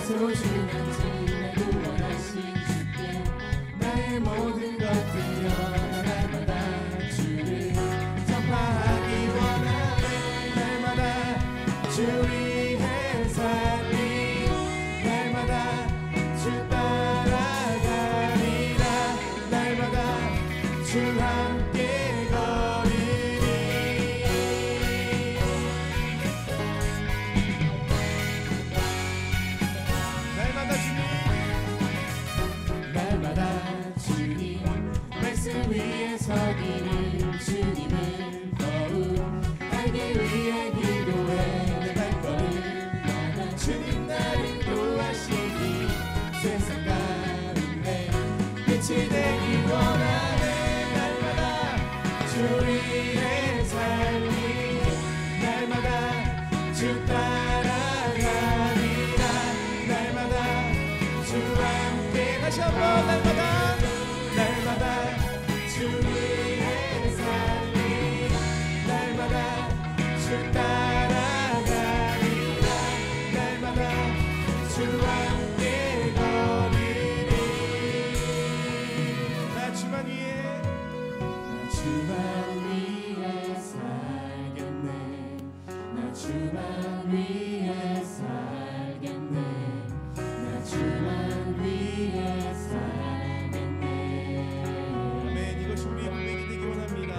소중한지 날 구원하신 주께 나의 모든 것 드려 날마다 주를 전파하기 원하네. 날마다 주 위해 살리 날마다 주 따라가리라. 날마다 주 함께 걸으리. 날마다 주님 말씀 위에 서기는 주님을 더욱 알기 위해 기도해. 내 발걸음마다 주님 나를 인도하시니 세상 가운데 빛이 되기 원하네. 날마다 주 위에 살리 날마다 주 따라가리라. 날마다 주 함께 다시 한번 날마다 주 위해 살리 날마다 주 따라가리라. 날마다 주 함께 걸으리. 나 주만 위해 살겠네. 나 주만 위해 살겠네. 나 주만 위해 살겠네. 아멘. 이것이 우리의 고백이 되기 원합니다.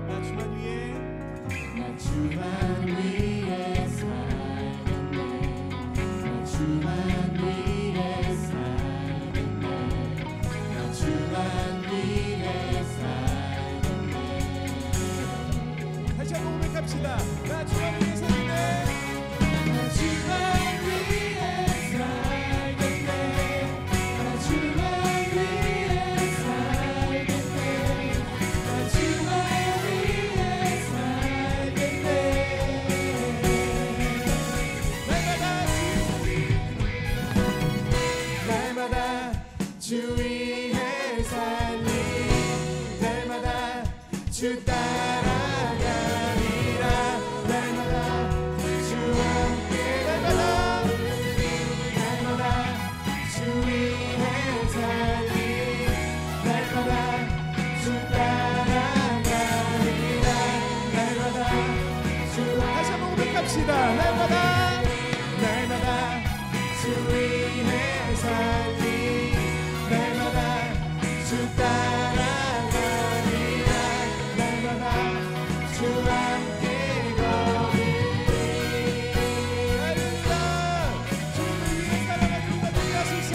나 주만 위해 살겠네. 나 주만 위해 살겠네. 나 주만 위해 살겠네. 다시 한번 고백합시다. 나 주만 위해 살겠네. 나 주만 주 위해 살리 날마다 주 따라가리라. 날마다 주 함께 날마다 주 위해 살리 날마다 주 따라가리라. 날마다 주 다시 한번 고백합시다. 날마다 주 위해 살리 날마다 주 따라가리라. 날마다 주 함께 걸으리. 할렐루야. 주를 위해 살아가는 것들이 하소서.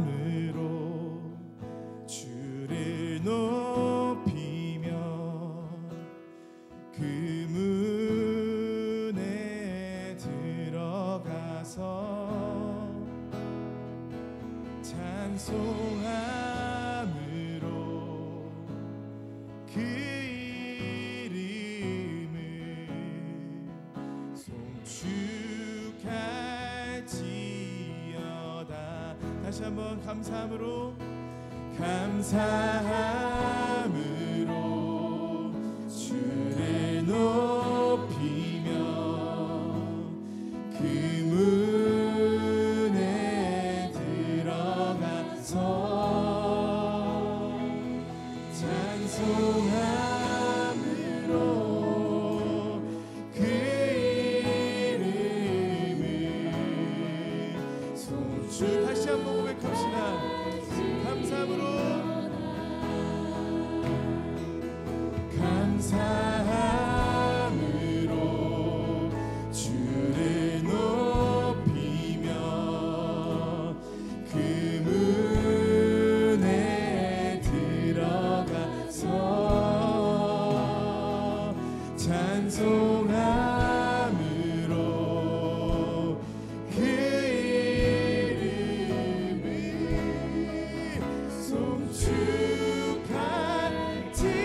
감사함으로 주를 높이며 그 문에 들어가서 찬송함으로 그 이름을 송축할지어다. 다시 한번 감사함으로 주를 높이며 그 문에 들어가서 찬송함으로 그 이름을 송축. 다시 한번 고백합시다. 감사함으로 주를 높이며 그 문에 들어가서 찬송함으로 그 이름을 송축할지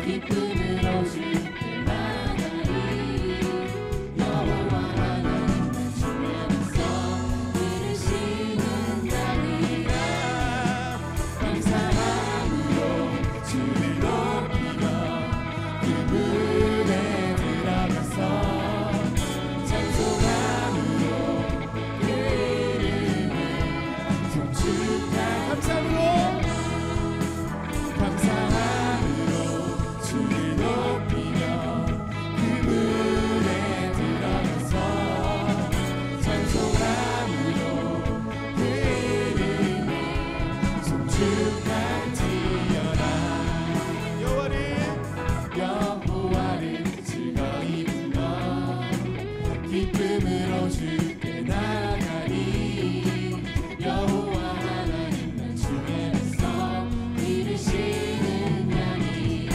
기쁨으로 주께 나가리. 여호와 하나님 나 주의 백성 들으시는 자니라. 감사함으로 주를 높이며 그분에 들어가서 기쁨으로 주께 나가리. 여호와 하나님 난 주의 백성 들으시는 양이라.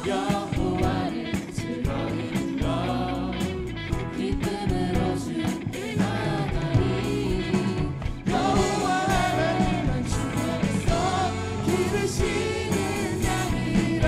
여호와를 즐거이 불러 기쁨으로 주께 나가리. 여호와 하나님 난 주의 백성 들으시는 양이라.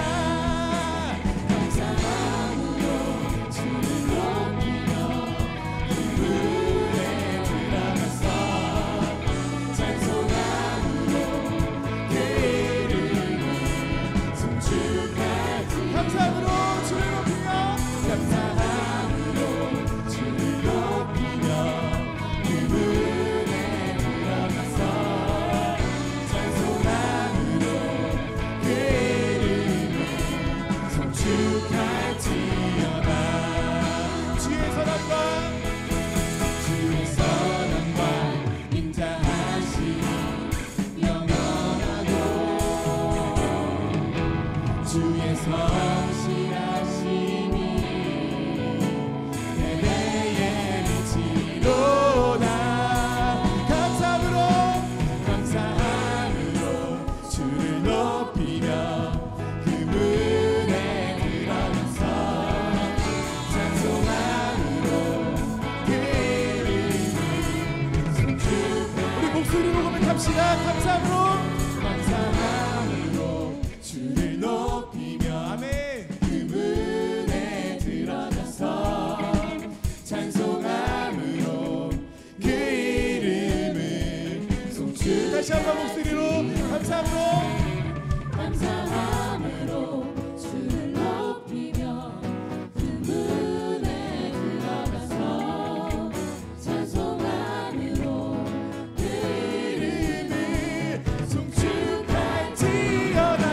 주의 성실하심이 내 배에 미치도다. 감사함으로 주를 높이며 그분에 들어가서 찬송함으로 그 이름을 송축해. 우리 목소리로 고백합시다. 감사함으로 주를 높이며 아멘. 그분에 들어가서 찬송함으로 그 이름을 송축. 다시 한번 목소리로 감사함으로 주를 높이며 그분에 들어가서 찬송함으로 그 이름을 송축할지어다.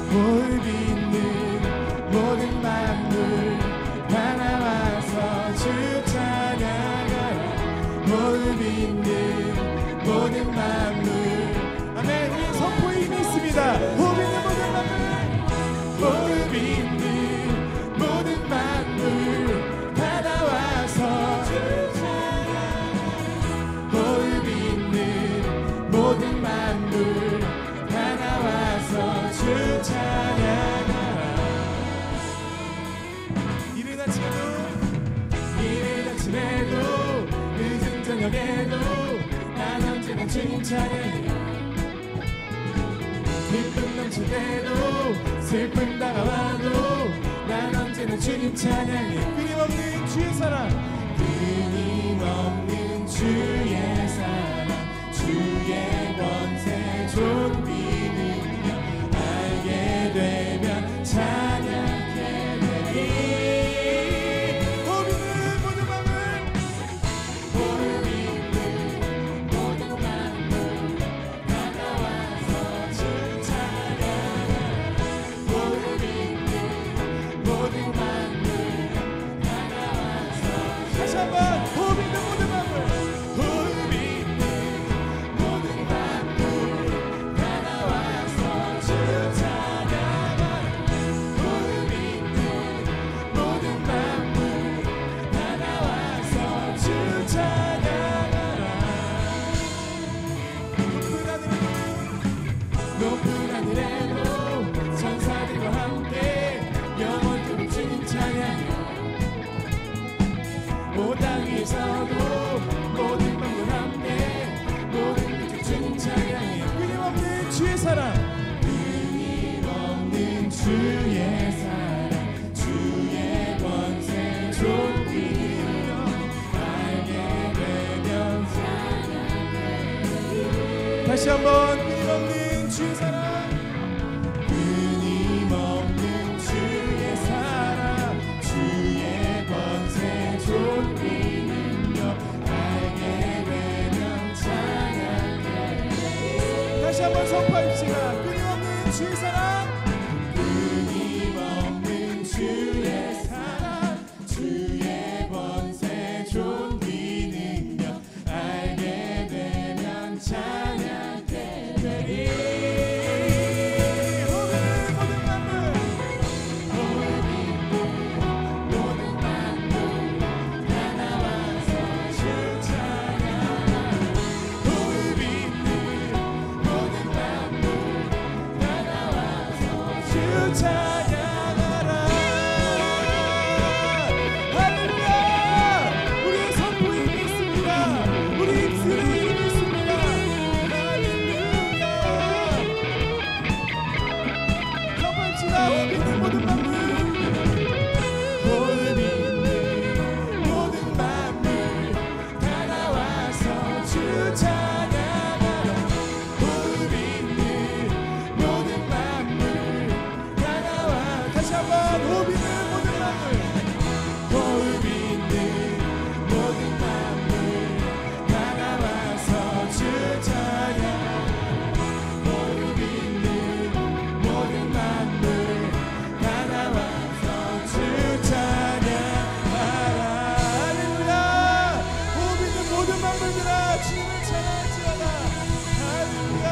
볼 빚는 모든 만물 다 나와서 주 찬양하라. 볼 빚는 모든 만물 아멘. 우리 선포의 힘이 있습니다. 볼 빚는 모든 만물, 볼 빚는 모든 만물 다 나와서 주 찬양하라. 볼 빚는 모든 만물 다 나와서 주 찬양하라. 이른 아침에도 늦은 저녁에도 난 언제나 주님 찬양해. 기쁨 넘칠 때도 슬픔 다가와도 난 언제나 주님 찬양해. 끊임없는 주의 사랑, 끊임없는 주의 사랑, 주의 권세 존귀 능력 알게 되면 찬양해 되리. 복 있는 모든 마음을 복 있는 모든 만물 다 나와서 주 찬양하라. 복 있는 모든 만물 다 나와서 다시 한번 복 있는 모든 마음을 복 있는 모든 만물 다 나와서 주 찬양하라. 복 있는 모든 만물 다 나와서 주 찬양하라. 높은 하늘에도 천사들과 함께 영원토록 주님 찬양해. 온 땅에서도 모든 만물 함께 모든 민족 주님 찬양해. 끊임없는 주의 사랑, 끊임없는 주의 사랑, 주의 권세 존귀 능력 알게 되면 찬양해. 다시 한번 끊임없는 주의 사랑, 끊임없는 주의 사랑, 주의 권세 존귀 능력 알게 되면 찬양해. 다시 한번 선포합시다. 끊임없는 주의 사랑, 끊임없는 주의 사랑, 주의 권세 존귀 능력 알게 되면 찬양해 되리. 모든 만물 모든 만물 다 나와서 주 찬양하라. 복 있는 모든 만물 다 나와서 주 찬양하라. 할렐루야. 우리의 선포에 힘이 있습니다. 우리 입술에 힘이 있습니다. 할렐루야. 선포합시다. 복 있는 모든 만물, 복 있는 모든 만물 다 나와서 주 찬양하라. 복 있는 모든 만물 다 나와. 다시 한번 복 있는 모든 만물, 복 있는 모든 만물 다 나와서 주 찬양하라. 복 있는 모든 만물 다 나와서 주 찬양하라. 할렐루야. 복 있는 모든 만물들아 주님을 찬양할지어다. 할렐루야.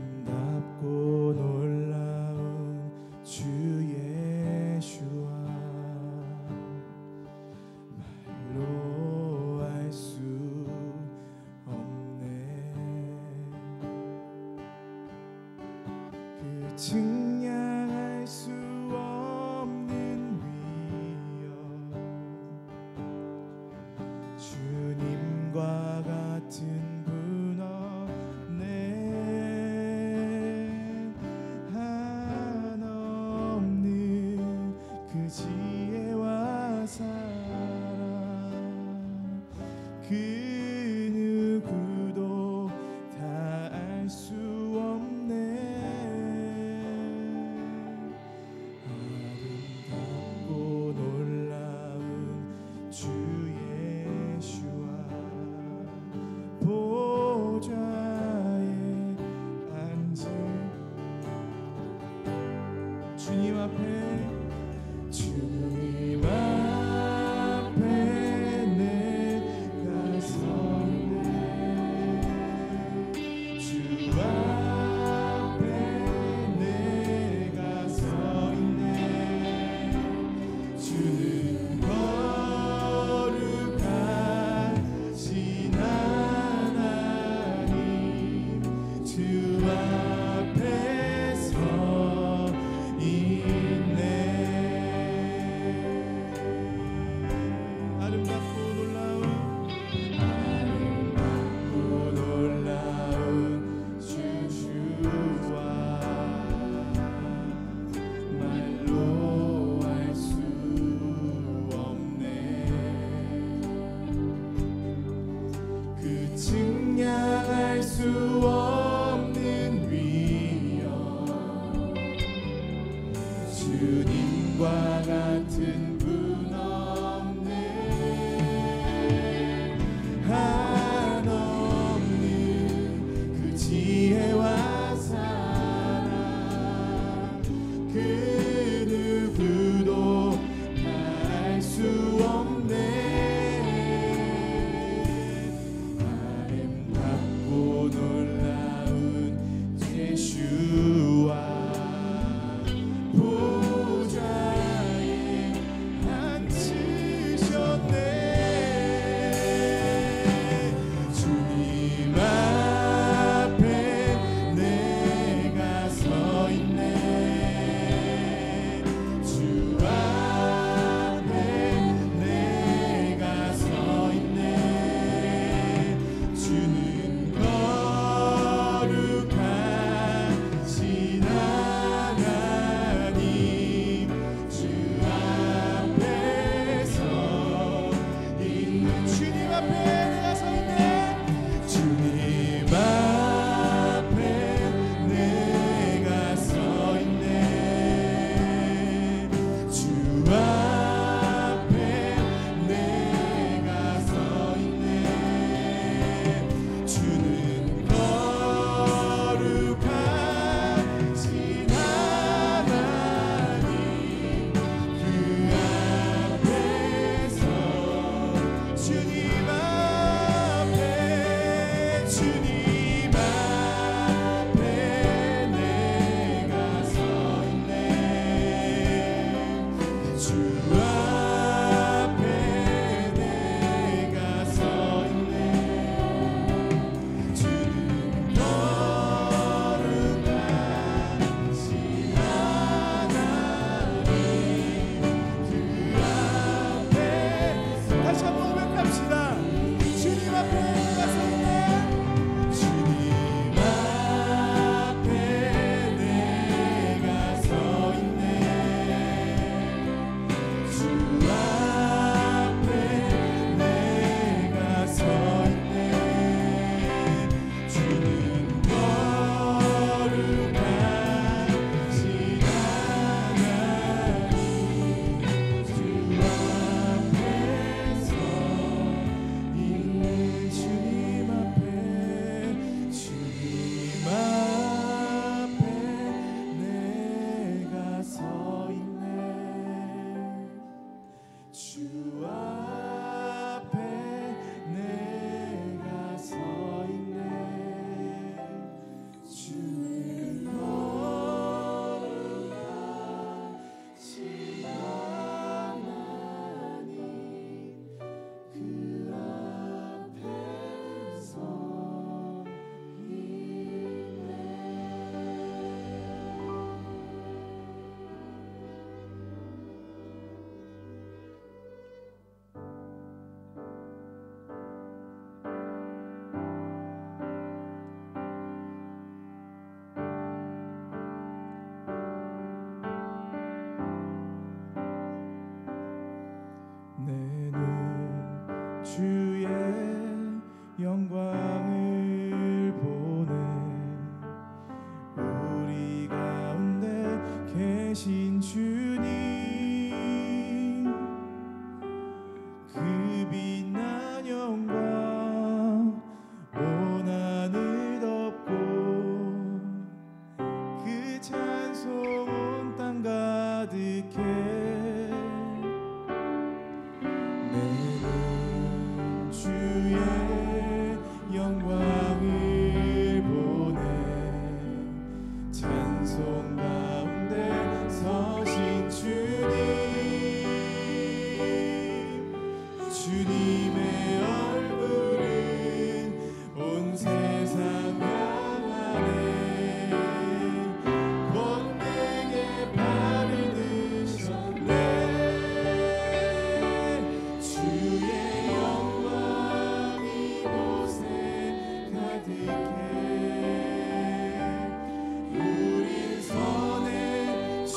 아름답고 놀라운 주 예수와 말로 할 수 없네. 그 증량할 수 없는 위엄, 주님과 같은 분 없네. 한없는 그 지혜와 사랑 그 누구도 다 알 수 없네. 아름답고 놀라운 주 예수와 보좌에 앉은 주님 앞에 내가 서있네. 주 앞에 내가 서있네. 주는 거룩하신 하나님,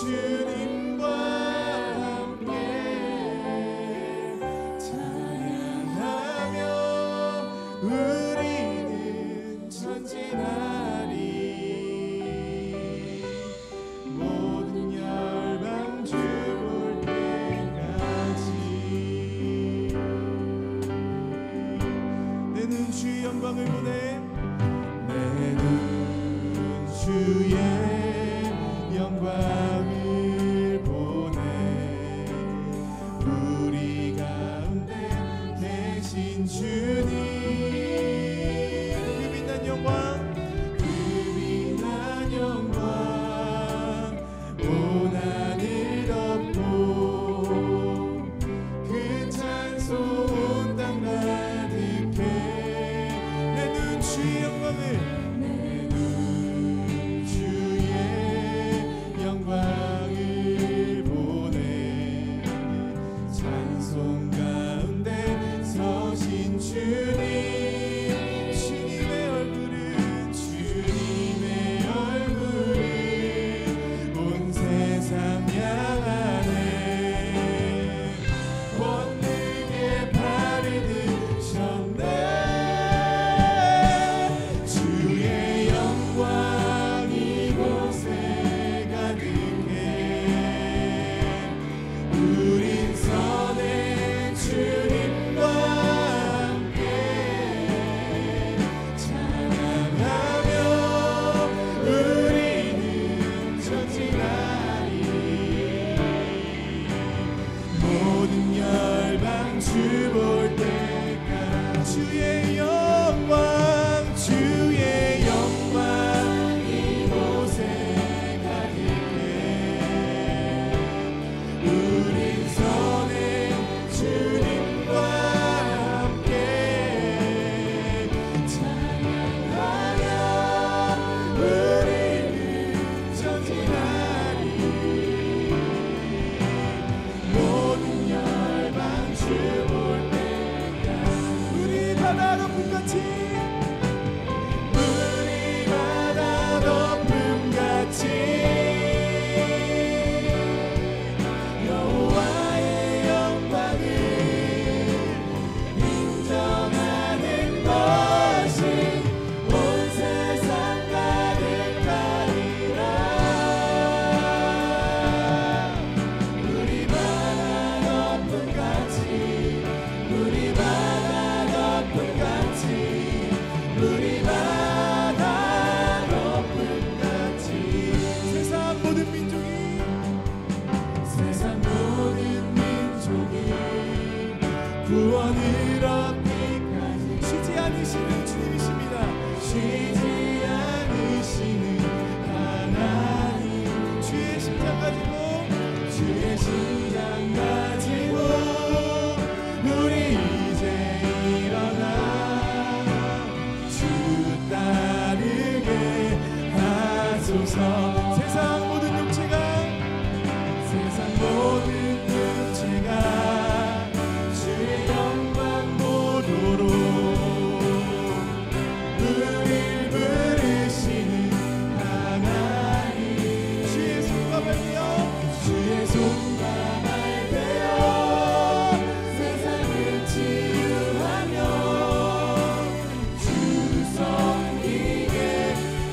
주님과 함께 찬양하며 우리는 전진하리. 모든 열방 주 볼 때까지 내 눈 주의 영광을 보내. 내 눈 주의 영광을 보내. 우리 가운데 계신 주님 그 빛난 영광 그 빛난 영광 온 하늘 덮고 그 찬송 온 땅 가득해. 내 눈 주의 영광을 내 눈 주의 영광을 보내. 찬송 가운데 서신 주님 주님의 얼굴은 온 세상 향하네. 권능의 발을 드셨네. 주의 영광 이곳에 가득해. 우린 선의 주님과 함께 찬양하며 우리는 전진하리. 모든 열방 주 볼 때까지 주의 영광 주의 영광 이곳에 가득해. 우린 선의 주님과 함께 찬양하며 우리는 전진하리. 모든 열방 주 볼 때까지 우리 바다 높음 같이 우리 바다 높음 같이 여호와의 영광을 인정하는 것이 온 세상 가득하리라. 우리 바다 높음 같이 우리 바다 높음 같이 우리 바다 높음 같이 세상 모든 민족이 구원을 얻기까지 쉬지 않으시는 주님이십니다. 쉬지 않으시는 하나님 주의 심장 가지고 우리 이제 일어나 주 따르게 하소서. 세상 모든 육체가 주의 영광 보도록 우릴 부르시는 하나님 주의 손과 발되어 세상을 치유하며 주 섬기게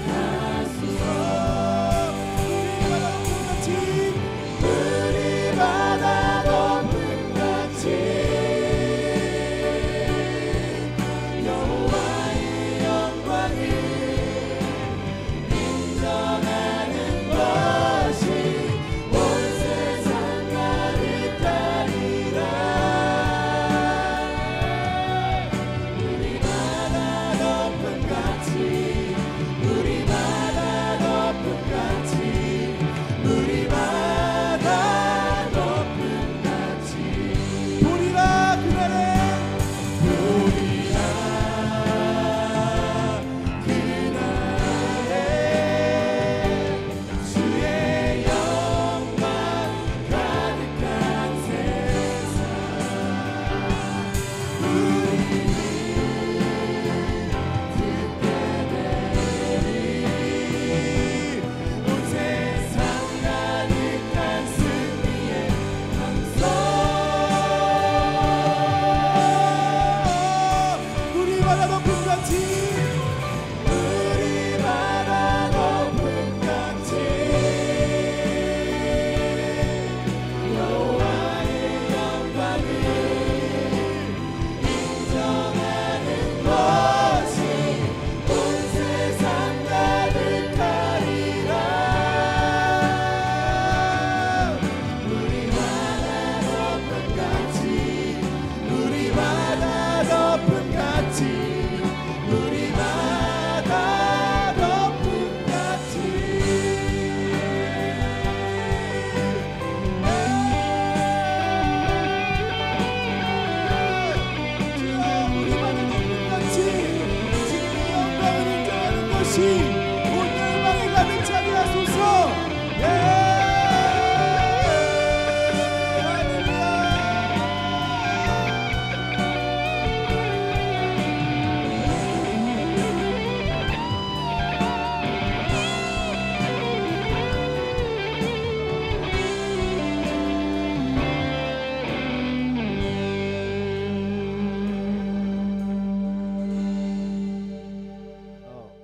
하소서. 것이 온 열방에 가득 차게 하소서.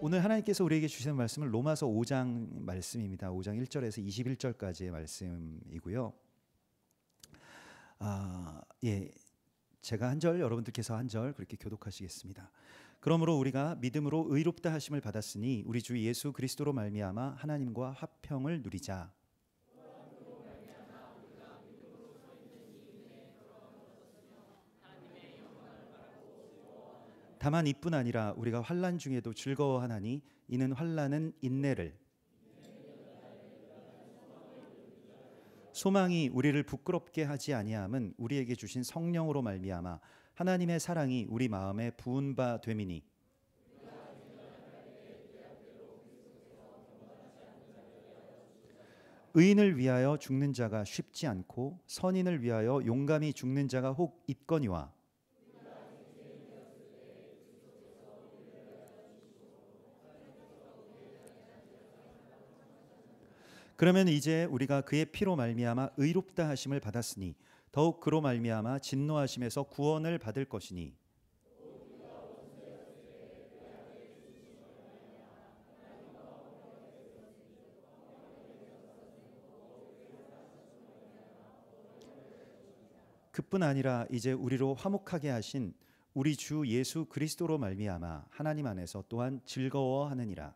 오늘 하나님께서 우리에게 주시는 말씀은 로마서 5장 말씀입니다. 5장 1절에서 21절까지의 말씀이고요. 제가 한 절, 여러분들께서 한 절 그렇게 교독하시겠습니다. 그러므로 우리가 믿음으로 의롭다 하심을 받았으니 우리 주 예수 그리스도로 말미암아 하나님과 화평을 누리자. 다만 이뿐 아니라 우리가 환난 중에도 즐거워하나니 이는 환난은 인내를, 소망이 우리를 부끄럽게 하지 아니함은 우리에게 주신 성령으로 말미암아 하나님의 사랑이 우리 마음에 부은 바 됨이니, 의인을 위하여 죽는 자가 쉽지 않고 선인을 위하여 용감히 죽는 자가 혹 있거니와, 그러면 이제 우리가 그의 피로 말미암아 의롭다 하심을 받았으니 더욱 그로 말미암아 진노하심에서 구원을 받을 것이니, 그뿐 아니라 이제 우리로 화목하게 하신 우리 주 예수 그리스도로 말미암아 하나님 안에서 또한 즐거워하느니라.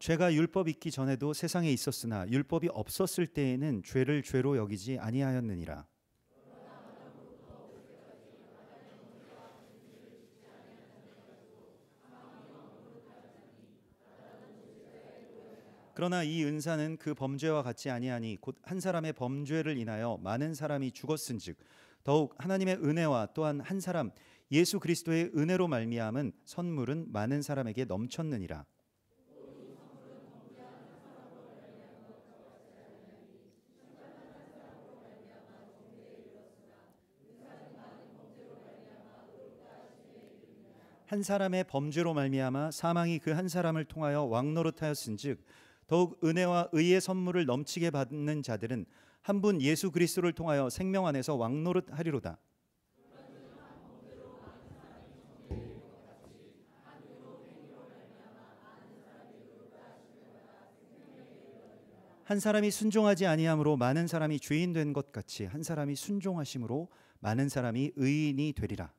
죄가 율법 있기 전에도 세상에 있었으나 율법이 없었을 때에는 죄를 죄로 여기지 아니하였느니라. 그러나 이 은사는 그 범죄와 같지 아니하니 곧 한 사람의 범죄를 인하여 많은 사람이 죽었은즉 더욱 하나님의 은혜와 또한 한 사람 예수 그리스도의 은혜로 말미암은 선물은 많은 사람에게 넘쳤느니라. 한 사람의 범죄로 말미암아 사망이 그 한 사람을 통하여 왕노릇하였은즉 더욱 은혜와 의의 선물을 넘치게 받는 자들은 한 분 예수 그리스도를 통하여 생명 안에서 왕노릇하리로다. 한 사람이 순종하지 아니함으로 많은 사람이 죄인 된 것 같이 한 사람이 순종하심으로 많은 사람이 의인이 되리라.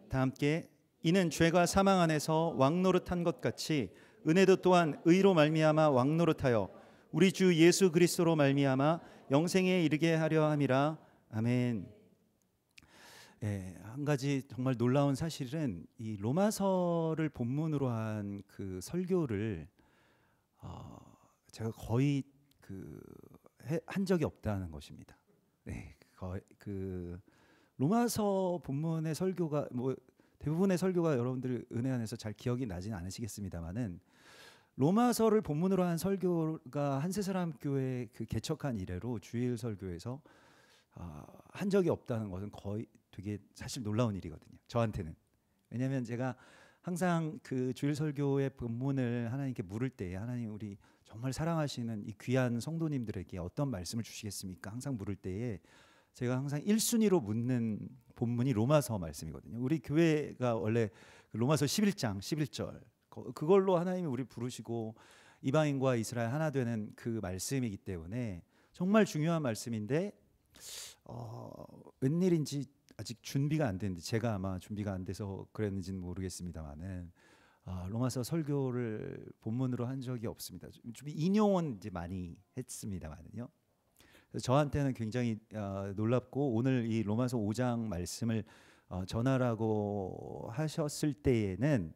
다 함께 이는 죄가 사망 안에서 왕노릇한 것 같이 은혜도 또한 의로 말미암아 왕노릇하여 우리 주 예수 그리스도로 말미암아 영생에 이르게 하려 함이라. 아멘. 한 가지 정말 놀라운 사실은 이 로마서를 본문으로 한 그 설교를 제가 거의 한 적이 없다는 것입니다. 네, 거의 로마서 본문의 설교가 대부분의 설교가 여러분들 은혜 안에서 잘 기억이 나지는 않으시겠습니다만은 로마서를 본문으로 한 설교가 한세사람 교회 개척한 이래로 주일 설교에서 한 적이 없다는 것은 거의 되게 사실 놀라운 일이거든요. 저한테는. 왜냐하면 제가 항상 그 주일 설교의 본문을 하나님께 물을 때에 하나님 우리 정말 사랑하시는 이 귀한 성도님들에게 어떤 말씀을 주시겠습니까? 항상 물을 때에 제가 항상 1순위로 묻는 본문이 로마서 말씀이거든요. 우리 교회가 원래 로마서 11장 11절 그걸로 하나님이 우리 부르시고 이방인과 이스라엘 하나 되는 그 말씀이기 때문에 정말 중요한 말씀인데 웬일인지 아직 준비가 안 됐는데 제가 아마 준비가 안 돼서 그랬는지는 모르겠습니다만은 로마서 설교를 본문으로 한 적이 없습니다. 좀 인용은 이제 많이 했습니다만은요. 저한테는 굉장히 놀랍고 오늘 이 로마서 5장 말씀을 전하라고 하셨을 때에는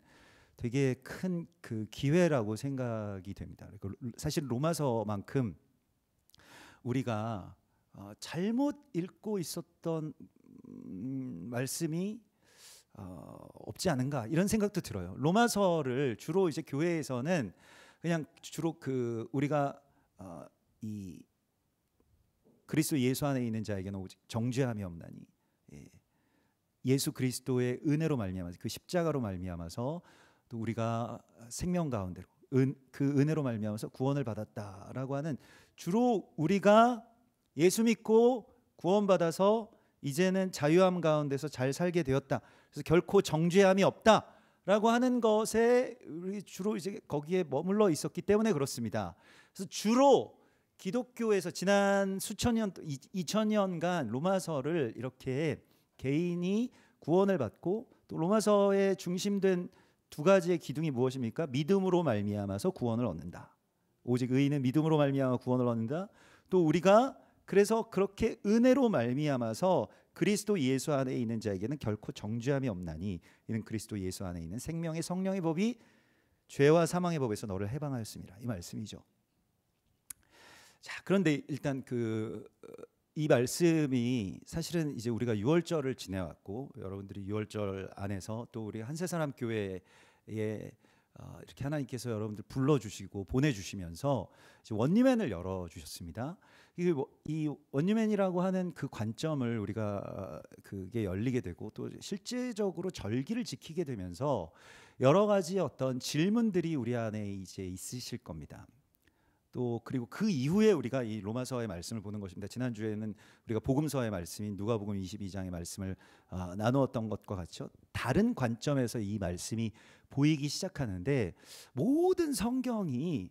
되게 큰 그 기회라고 생각이 됩니다. 사실 로마서만큼 우리가 잘못 읽고 있었던 말씀이 없지 않은가 이런 생각도 들어요. 로마서를 주로 이제 교회에서는 그냥 주로 그 우리가 이 그리스도 예수 안에 있는 자에게는 오직 정죄함이 없나니 예수 그리스도의 은혜로 말미암아서 그 십자가로 말미암아서 또 우리가 생명 가운데로 그 은혜로 말미암아서 구원을 받았다라고 하는 주로 우리가 예수 믿고 구원받아서 이제는 자유함 가운데서 잘 살게 되었다. 그래서 결코 정죄함이 없다라고 하는 것에 우리 주로 이제 거기에 머물러 있었기 때문에 그렇습니다. 그래서 주로 기독교에서 지난 수천 년, 2000년간 로마서를 이렇게 개인이 구원을 받고 또 로마서의 중심된 두 가지의 기둥이 무엇입니까? 믿음으로 말미암아서 구원을 얻는다. 오직 의인은 믿음으로 말미암아 구원을 얻는다. 또 우리가 그래서 그렇게 은혜로 말미암아서 그리스도 예수 안에 있는 자에게는 결코 정죄함이 없나니 이는 그리스도 예수 안에 있는 생명의 성령의 법이 죄와 사망의 법에서 너를 해방하였습니다. 이 말씀이죠. 자, 그런데 일단 이 말씀이 사실은 이제 우리가 유월절을 지내왔고 여러분들이 유월절 안에서 또 우리 한세사람 교회에 이렇게 하나님께서 여러분들 불러주시고 보내주시면서 이제 원리맨을 열어주셨습니다. 이 원리맨이라고 하는 그 관점을 우리가 그게 열리게 되고 또 실제적으로 절기를 지키게 되면서 여러 가지 어떤 질문들이 우리 안에 이제 있으실 겁니다. 또 그리고 그 이후에 우리가 이 로마서의 말씀을 보는 것입니다. 지난주에는 우리가 복음서의 말씀인 누가복음 22장의 말씀을 나누었던 것과 같죠. 다른 관점에서 이 말씀이 보이기 시작하는데 모든 성경이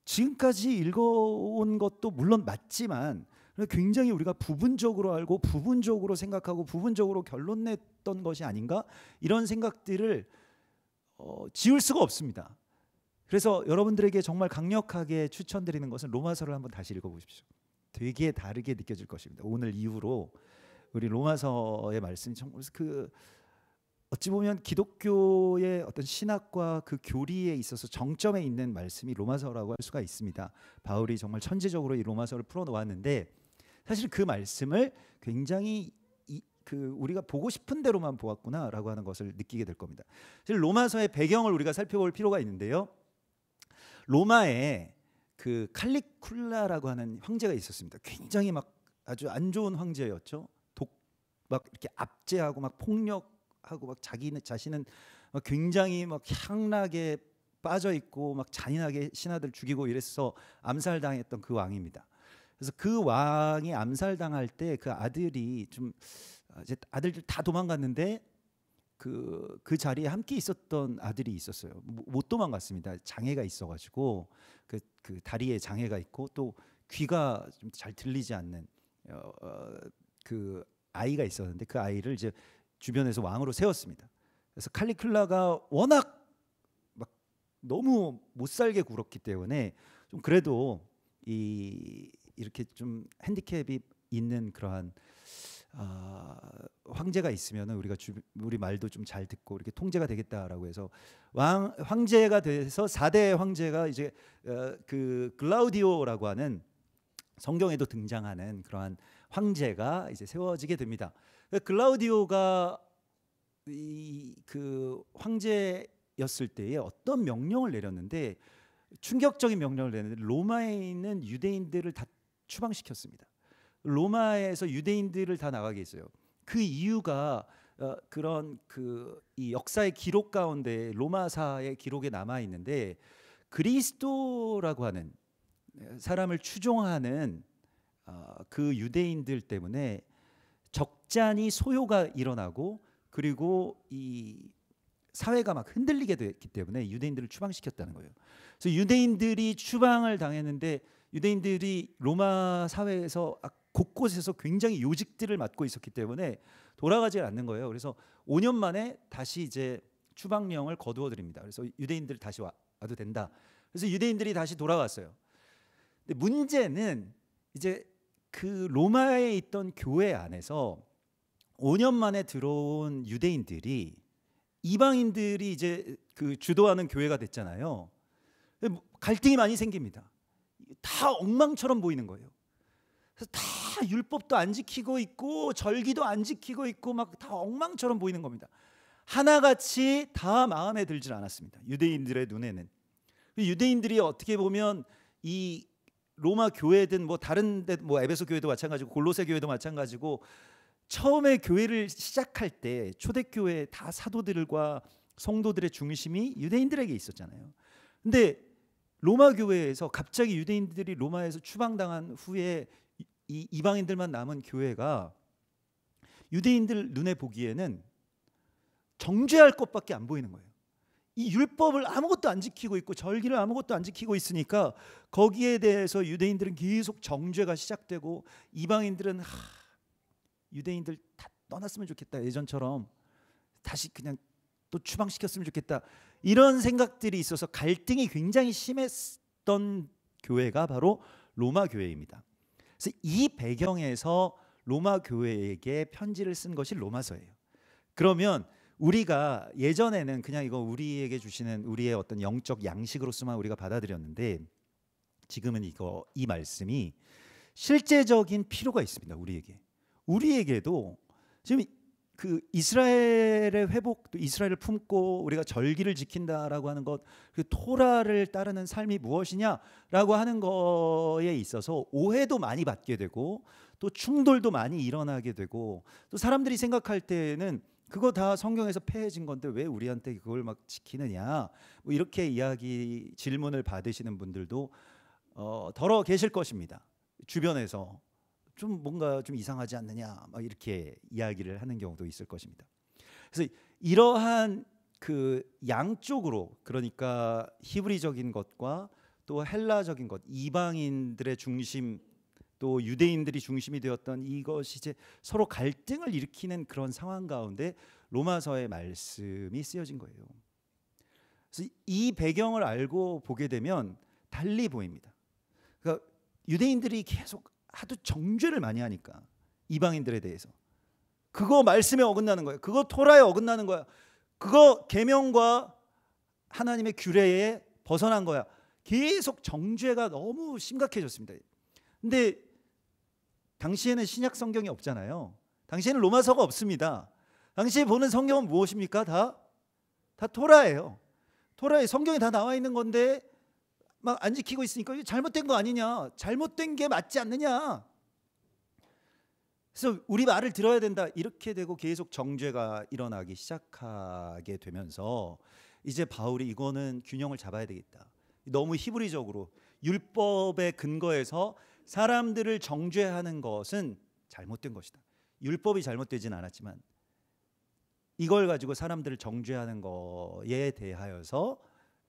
지금까지 읽어온 것도 물론 맞지만 굉장히 우리가 부분적으로 알고 부분적으로 생각하고 부분적으로 결론 냈던 것이 아닌가 이런 생각들을 지울 수가 없습니다. 그래서 여러분들에게 정말 강력하게 추천드리는 것은 로마서를 한번 다시 읽어보십시오. 되게 다르게 느껴질 것입니다. 오늘 이후로 우리 로마서의 말씀이 정말 어찌 보면 기독교의 어떤 신학과 그 교리에 있어서 정점에 있는 말씀이 로마서라고 할 수가 있습니다. 바울이 정말 천재적으로 이 로마서를 풀어놓았는데 사실 그 말씀을 굉장히 우리가 보고 싶은 대로만 보았구나라고 하는 것을 느끼게 될 겁니다. 사실 로마서의 배경을 우리가 살펴볼 필요가 있는데요. 로마에 그 칼리쿨라라고 하는 황제가 있었습니다. 굉장히 막 아주 안 좋은 황제였죠. 막 이렇게 압제하고 막 폭력하고 막 자신은 막 굉장히 막 향락에 빠져 있고 막 잔인하게 신하들 죽이고 이래서 암살당했던 그 왕입니다. 그래서 그 왕이 암살당할 때 그 아들이 이제 아들들 다 도망갔는데 그 자리에 함께 있었던 아들이 있었어요. 못 도망갔습니다. 장애가 있어가지고 그 다리에 장애가 있고 또 귀가 좀 잘 들리지 않는 그 아이가 있었는데 그 아이를 이제 주변에서 왕으로 세웠습니다. 그래서 칼리큘라가 워낙 막 너무 못 살게 굴었기 때문에 좀 그래도 이렇게 좀 핸디캡이 있는 그러한 황제가 있으면 우리 말도 좀 잘 듣고 이렇게 통제가 되겠다라고 해서 황제가 돼서 4대 황제가 이제 그 글라우디오라고 하는 성경에도 등장하는 그러한 황제가 이제 세워지게 됩니다. 글라우디오가 그 황제였을 때에 어떤 명령을 내렸는데 충격적인 명령을 내렸는데 로마에 있는 유대인들을 다 추방시켰습니다. 로마에서 유대인들을 다 나가게 했어요. 그 이유가 그런 이 역사의 기록 가운데 로마사의 기록에 남아 있는데 그리스도라고 하는 사람을 추종하는 그 유대인들 때문에 적잖이 소요가 일어나고 그리고 이 사회가 막 흔들리게 됐기 때문에 유대인들을 추방시켰다는 거예요. 그래서 유대인들이 추방을 당했는데 유대인들이 로마 사회에서 곳곳에서 굉장히 요직들을 맡고 있었기 때문에 돌아가지 않는 거예요. 그래서 5년 만에 다시 이제 추방령을 거두어 드립니다. 그래서 유대인들 다시 와도 된다. 그래서 유대인들이 다시 돌아왔어요. 근데 문제는 이제 그 로마에 있던 교회 안에서 5년 만에 들어온 유대인들이 이방인들이 이제 그 주도하는 교회가 됐잖아요. 갈등이 많이 생깁니다. 다 엉망처럼 보이는 거예요. 그래서 다 율법도 안 지키고 있고 절기도 안 지키고 있고 막 다 엉망처럼 보이는 겁니다. 하나같이 다 마음에 들질 않았습니다. 유대인들의 눈에는. 유대인들이 어떻게 보면 이 로마 교회든 뭐 다른 데 뭐 에베소 교회도 마찬가지고 골로새 교회도 마찬가지고 처음에 교회를 시작할 때 초대교회 다 사도들과 성도들의 중심이 유대인들에게 있었잖아요. 근데 로마 교회에서 갑자기 유대인들이 로마에서 추방당한 후에 이 이방인들만 남은 교회가 유대인들 눈에 보기에는 정죄할 것밖에 안 보이는 거예요. 이 율법을 아무것도 안 지키고 있고 절기를 아무것도 안 지키고 있으니까 거기에 대해서 유대인들은 계속 정죄가 시작되고 이방인들은 유대인들 다 떠났으면 좋겠다. 예전처럼 다시 그냥 또 추방시켰으면 좋겠다. 이런 생각들이 있어서 갈등이 굉장히 심했던 교회가 바로 로마 교회입니다. 그래서 이 배경에서 로마 교회에게 편지를 쓴 것이 로마서예요. 그러면 우리가 예전에는 그냥 이거 우리에게 주시는 우리의 어떤 영적 양식으로서만 우리가 받아들였는데 지금은 이 말씀이 실제적인 필요가 있습니다. 우리에게도 지금 그 이스라엘의 회복, 또 이스라엘을 품고 우리가 절기를 지킨다라고 하는 것, 그 토라를 따르는 삶이 무엇이냐라고 하는 거에 있어서 오해도 많이 받게 되고 또 충돌도 많이 일어나게 되고 또 사람들이 생각할 때는 그거 다 성경에서 폐해진 건데 왜 우리한테 그걸 막 지키느냐 뭐 이렇게 질문을 받으시는 분들도 더러 계실 것입니다. 주변에서 좀 뭔가 좀 이상하지 않느냐 막 이렇게 이야기를 하는 경우도 있을 것입니다. 그래서 이러한 그 양쪽으로, 그러니까 히브리적인 것과 또 헬라적인 것, 이방인들의 중심 또 유대인들이 중심이 되었던 이것이 이제 서로 갈등을 일으키는 그런 상황 가운데 로마서의 말씀이 쓰여진 거예요. 그래서 이 배경을 알고 보게 되면 달리 보입니다. 그러니까 유대인들이 계속 하도 정죄를 많이 하니까 이방인들에 대해서 그거 말씀에 어긋나는 거예요. 그거 토라에 어긋나는 거야. 그거 계명과 하나님의 규례에 벗어난 거야. 계속 정죄가 너무 심각해졌습니다. 근데 당시에는 신약 성경이 없잖아요. 당시에는 로마서가 없습니다. 당시에 보는 성경은 무엇입니까? 다 토라예요. 토라에 성경에 다 나와 있는 건데 막 안 지키고 있으니까 이게 잘못된 거 아니냐, 잘못된 게 맞지 않느냐. 그래서 우리 말을 들어야 된다 이렇게 되고 계속 정죄가 일어나기 시작하게 되면서 이제 바울이 이거는 균형을 잡아야 되겠다. 너무 히브리적으로 율법의 근거에서 사람들을 정죄하는 것은 잘못된 것이다. 율법이 잘못되진 않았지만 이걸 가지고 사람들을 정죄하는 거에 대하여서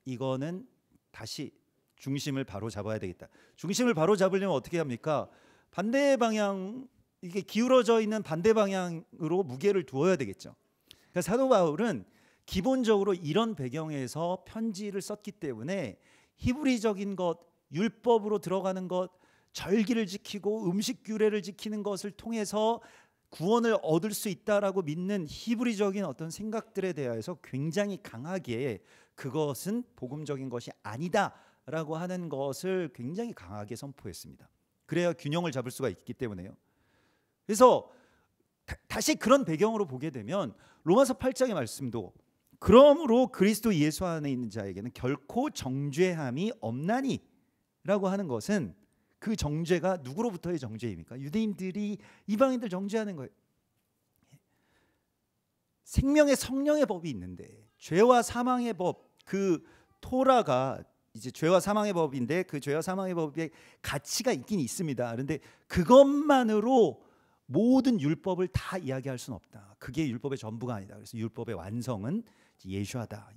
이거는 다시 중심을 바로 잡아야 되겠다. 중심을 바로 잡으려면 어떻게 합니까? 반대 방향, 이게 기울어져 있는 반대 방향으로 무게를 두어야 되겠죠. 그러니까 사도 바울은 기본적으로 이런 배경에서 편지를 썼기 때문에 히브리적인 것, 율법으로 들어가는 것, 절기를 지키고 음식 규례를 지키는 것을 통해서 구원을 얻을 수 있다라고 믿는 히브리적인 어떤 생각들에 대해서 굉장히 강하게 그것은 복음적인 것이 아니다라고 하는 것을 굉장히 강하게 선포했습니다. 그래야 균형을 잡을 수가 있기 때문에요. 그래서 다시 그런 배경으로 보게 되면 로마서 8장의 말씀도 그러므로 그리스도 예수 안에 있는 자에게는 결코 정죄함이 없나니 라고 하는 것은 그 정죄가 누구로부터의 정죄입니까? 유대인들이 이방인들 정죄하는 거예요. 생명의 성령의 법이 있는데 죄와 사망의 법, 그 토라가 이제 죄와 사망의 법인데 그 죄와 사망의 법의 가치가 있긴 있습니다. 그런데 그것만으로 모든 율법을 다 이야기할 수는 없다. 그게 율법의 전부가 아니다. 그래서 율법의 완성은 예수하다,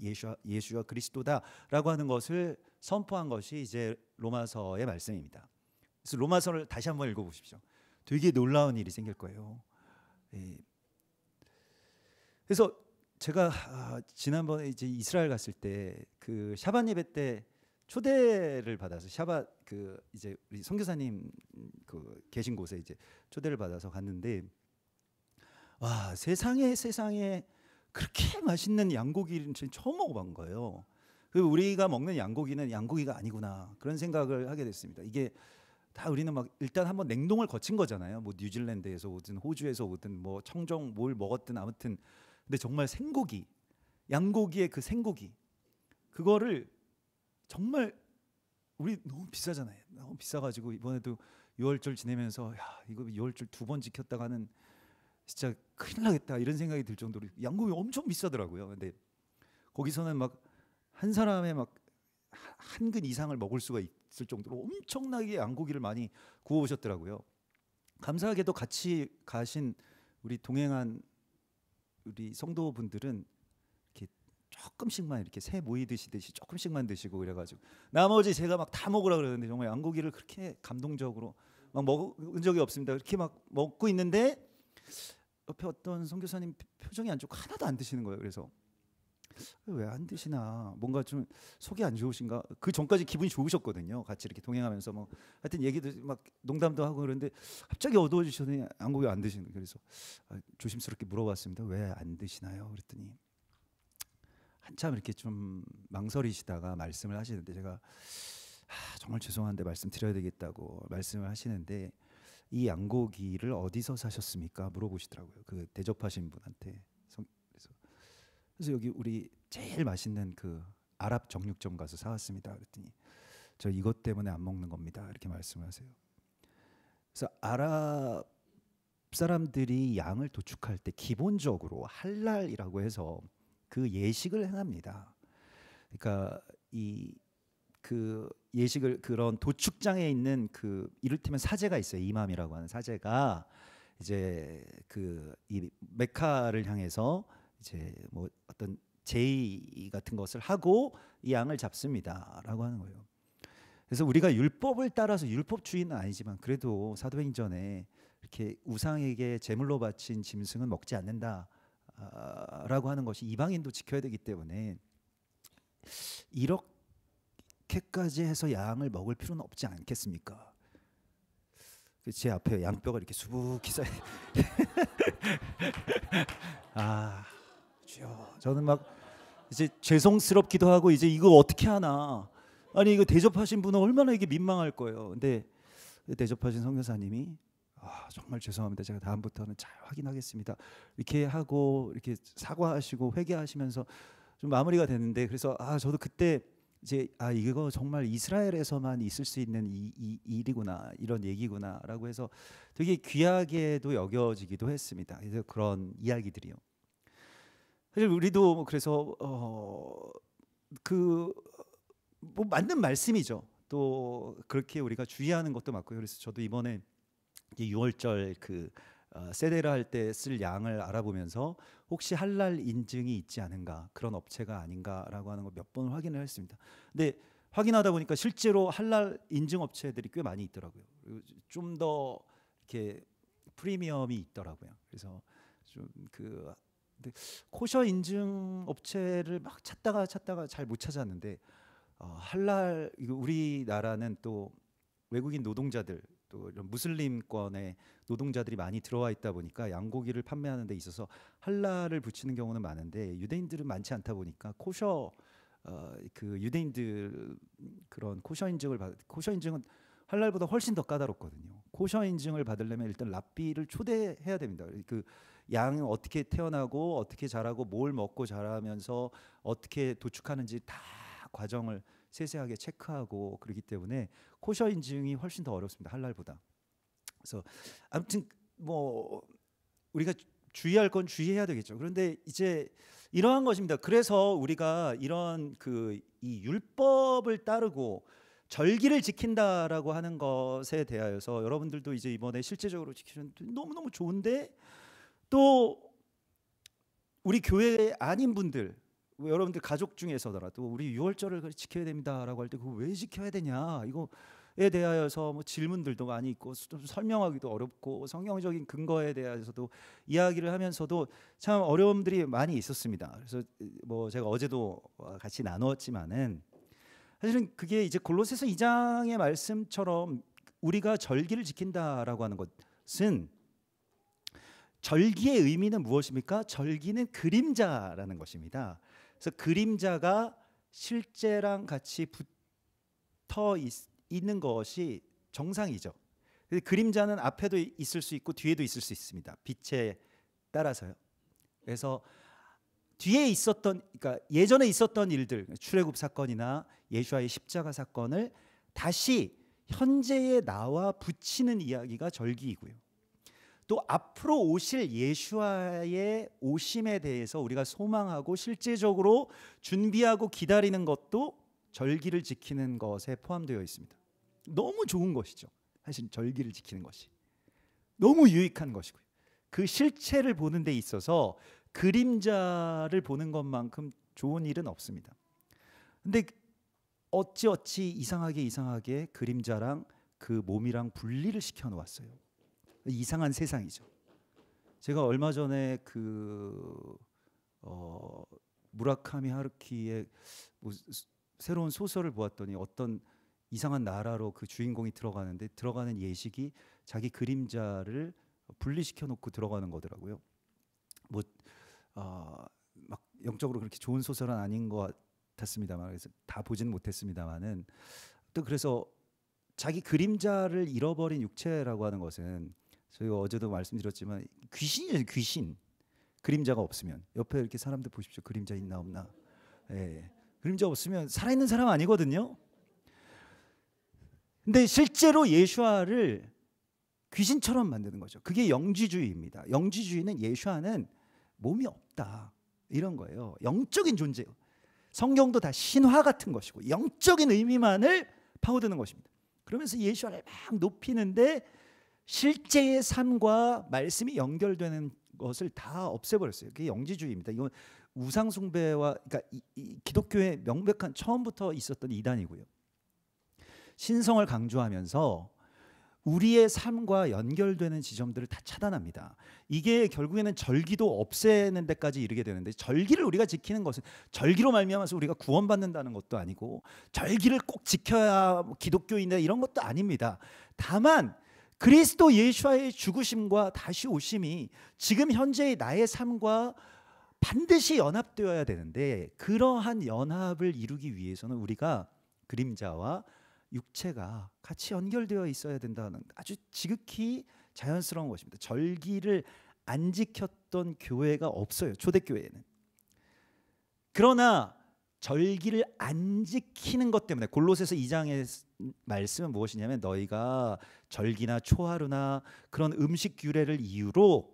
예수가 그리스도다라고 하는 것을 선포한 것이 이제 로마서의 말씀입니다. 그래서 로마서를 다시 한번 읽어보십시오. 되게 놀라운 일이 생길 거예요. 그래서 제가 지난번에 이제 이스라엘 갔을 때 그 샤밧 예배 때 초대를 받아서 샤밧 그 이제 우리 선교사님 그 계신 곳에 이제 초대를 받아서 갔는데 와, 세상에 그렇게 맛있는 양고기를 처음 먹어본 거예요. 그리고 우리가 먹는 양고기는 양고기가 아니구나 그런 생각을 하게 됐습니다. 이게 다 우리는 막 일단 한번 냉동을 거친 거잖아요. 뭐 뉴질랜드에서 오든 호주에서 오든 뭐 청정 뭘 먹었든 아무튼 근데 정말 생고기, 양고기의 그 생고기 그거를 정말 우리 너무 비싸잖아요. 너무 비싸가지고 이번에도 6월절 지내면서 야 이거 6월절 2번 지켰다가는 진짜 큰일 나겠다 이런 생각이 들 정도로 양고기 엄청 비싸더라고요. 근데 거기서는 막 한 사람의 막 한 근 이상을 먹을 수가 있을 정도로 엄청나게 양고기를 많이 구워 오셨더라고요. 감사하게도 같이 가신 우리 동행한 우리 성도분들은 이렇게 조금씩만 이렇게 새 모이 드시듯이 조금씩만 드시고 그래가지고 나머지 제가 막 다 먹으라 그러는데 정말 양고기를 그렇게 감동적으로 막 먹은 적이 없습니다. 이렇게 막 먹고 있는데 옆에 어떤 선교사님 표정이 안 좋고 하나도 안 드시는 거예요. 그래서 왜 안 드시나 뭔가 좀 속이 안 좋으신가 그 전까지 기분이 좋으셨거든요. 같이 이렇게 동행하면서 뭐 하여튼 얘기도 막 농담도 하고 그러는데 갑자기 어두워지셨더니 양고기 안 드시는 거예요. 그래서 조심스럽게 물어봤습니다. 왜 안 드시나요? 그랬더니 한참 이렇게 좀 망설이시다가 말씀을 하시는데 제가 정말 죄송한데 말씀드려야 되겠다고 말씀을 하시는데 이 양고기를 어디서 사셨습니까? 물어보시더라고요. 그 대접하신 분한테. 그래서 여기 우리 제일 맛있는 그 아랍 정육점 가서 사왔습니다. 그랬더니 저 이것 때문에 안 먹는 겁니다. 이렇게 말씀을 하세요. 그래서 아랍 사람들이 양을 도축할 때 기본적으로 할랄이라고 해서 그 예식을 행합니다. 그러니까 이 그 예식을 그런 도축장에 있는 그 이를테면 사제가 있어요. 이맘이라고 하는 사제가 이제 그 이 메카를 향해서 이제 뭐 어떤 제의 같은 것을 하고 이 양을 잡습니다라고 하는 거예요. 그래서 우리가 율법을 따라서 율법주의는 아니지만 그래도 사도행전에 이렇게 우상에게 제물로 바친 짐승은 먹지 않는다라고 하는 것이 이방인도 지켜야 되기 때문에 이렇게까지 해서 양을 먹을 필요는 없지 않겠습니까? 제 앞에 양뼈가 이렇게 수북히 쌓여. 주여, 저는 막 이제 죄송스럽기도 하고 이제 이거 어떻게 하나. 아니 이거 대접하신 분은 얼마나 이게 민망할 거예요. 근데 대접하신 선교사님이 정말 죄송합니다. 제가 다음부터는 잘 확인하겠습니다. 이렇게 하고 이렇게 사과하시고 회개하시면서 좀 마무리가 됐는데 그래서 저도 그때 이제 이거 정말 이스라엘에서만 있을 수 있는 이 일이구나 이런 얘기구나라고 해서 되게 귀하게도 여겨지기도 했습니다. 그래서 그런 이야기들이요. 사실 우리도 그래서 그 뭐 맞는 말씀이죠. 또 그렇게 우리가 주의하는 것도 맞고요. 그래서 저도 이번에 6월절 그 세데를 할 때 쓸 양을 알아보면서 혹시 할랄 인증이 있지 않은가 그런 업체가 아닌가라고 하는 거 몇 번 확인을 했습니다. 근데 확인하다 보니까 실제로 할랄 인증 업체들이 꽤 많이 있더라고요. 좀 더 이렇게 프리미엄이 있더라고요. 그래서 좀 그 코셔 인증 업체를 막 찾다가 잘 못 찾았는데 할랄 이거 우리나라는 또 외국인 노동자들 또 이런 무슬림권의 노동자들이 많이 들어와 있다 보니까 양고기를 판매하는 데 있어서 할랄을 붙이는 경우는 많은데 유대인들은 많지 않다 보니까 코셔 그 유대인들 그런 코셔 인증은 할랄보다 훨씬 더 까다롭거든요. 코셔 인증을 받으려면 일단 랍비를 초대해야 됩니다. 그 양은 어떻게 태어나고 어떻게 자라고 뭘 먹고 자라면서 어떻게 도축하는지 다 과정을 세세하게 체크하고 그러기 때문에 코셔 인증이 훨씬 더 어렵습니다. 할랄보다. 그래서 아무튼 뭐 우리가 주의할 건 주의해야 되겠죠. 그런데 이제 이러한 것입니다. 그래서 우리가 이런 그 이 율법을 따르고 절기를 지킨다라고 하는 것에 대하여서 여러분들도 이제 이번에 실제적으로 지키셨는데 너무너무 좋은데 또 우리 교회 아닌 분들 여러분들 가족 중에서더라도 우리 6월절을 지켜야 됩니다라고 할 때 그거 왜 지켜야 되냐 이거에 대하여서 뭐 질문들도 많이 있고 좀 설명하기도 어렵고 성경적인 근거에 대해서도 이야기를 하면서도 참 어려움들이 많이 있었습니다. 그래서 뭐 제가 어제도 같이 나누었지만은 사실은 그게 이제 골로새서 2장의 말씀처럼 우리가 절기를 지킨다라고 하는 것은 절기의 의미는 무엇입니까? 절기는 그림자라는 것입니다. 그래서 그림자가 실제랑 같이 붙어 있는 것이 정상이죠. 그림자는 앞에도 있을 수 있고 뒤에도 있을 수 있습니다. 빛에 따라서요. 그래서 뒤에 있었던, 그러니까 예전에 있었던 일들, 출애굽 사건이나 예수와의 십자가 사건을 다시 현재의 나와 붙이는 이야기가 절기이고요. 또 앞으로 오실 예수와의 오심에 대해서 우리가 소망하고 실제적으로 준비하고 기다리는 것도 절기를 지키는 것에 포함되어 있습니다. 너무 좋은 것이죠. 사실 절기를 지키는 것이 너무 유익한 것이고요. 그 실체를 보는 데 있어서 그림자를 보는 것만큼 좋은 일은 없습니다. 근데 어찌 이상하게 그림자랑 그 몸이랑 분리를 시켜 놓았어요. 이상한 세상이죠. 제가 얼마 전에 무라카미 하루키의 새로운 소설을 보았더니 어떤 이상한 나라로 그 주인공이 들어가는데 들어가는 예식이 자기 그림자를 분리시켜 놓고 들어가는 거더라고요. 막 영적으로 그렇게 좋은 소설은 아닌 것 같았습니다만, 그래서 다 보지는 못했습니다만은, 또 그래서 자기 그림자를 잃어버린 육체라고 하는 것은 저희가 어제도 말씀드렸지만 귀신이에요. 귀신. 그림자가 없으면 옆에 이렇게 사람들 보십시오. 그림자 있나 없나. 예. 그림자 없으면 살아있는 사람 아니거든요. 근데 실제로 예수아를 귀신처럼 만드는 거죠. 그게 영지주의입니다. 영지주의는 예수아는 몸이 없다 이런 거예요. 영적인 존재예요. 성경도 다 신화 같은 것이고 영적인 의미만을 파고드는 것입니다. 그러면서 예수아를 막 높이는데 실제의 삶과 말씀이 연결되는 것을 다 없애버렸어요. 그게 영지주의입니다. 이건 우상 숭배와, 그러니까 이 기독교의 명백한 처음부터 있었던 이단이고요. 신성을 강조하면서 우리의 삶과 연결되는 지점들을 다 차단합니다. 이게 결국에는 절기도 없애는 데까지 이르게 되는데, 절기를 우리가 지키는 것은 절기로 말미암아서 우리가 구원받는다는 것도 아니고 절기를 꼭 지켜야 기독교인이다 이런 것도 아닙니다. 다만 그리스도 예수와의 죽으심과 다시 오심이 지금 현재의 나의 삶과 반드시 연합되어야 되는데, 그러한 연합을 이루기 위해서는 우리가 그림자와 육체가 같이 연결되어 있어야 된다는 아주 지극히 자연스러운 것입니다. 절기를 안 지켰던 교회가 없어요. 초대교회에는. 그러나 절기를 안 지키는 것 때문에 골로새서 2장의 말씀은 무엇이냐면, 너희가 절기나 초하루나 그런 음식 규례를 이유로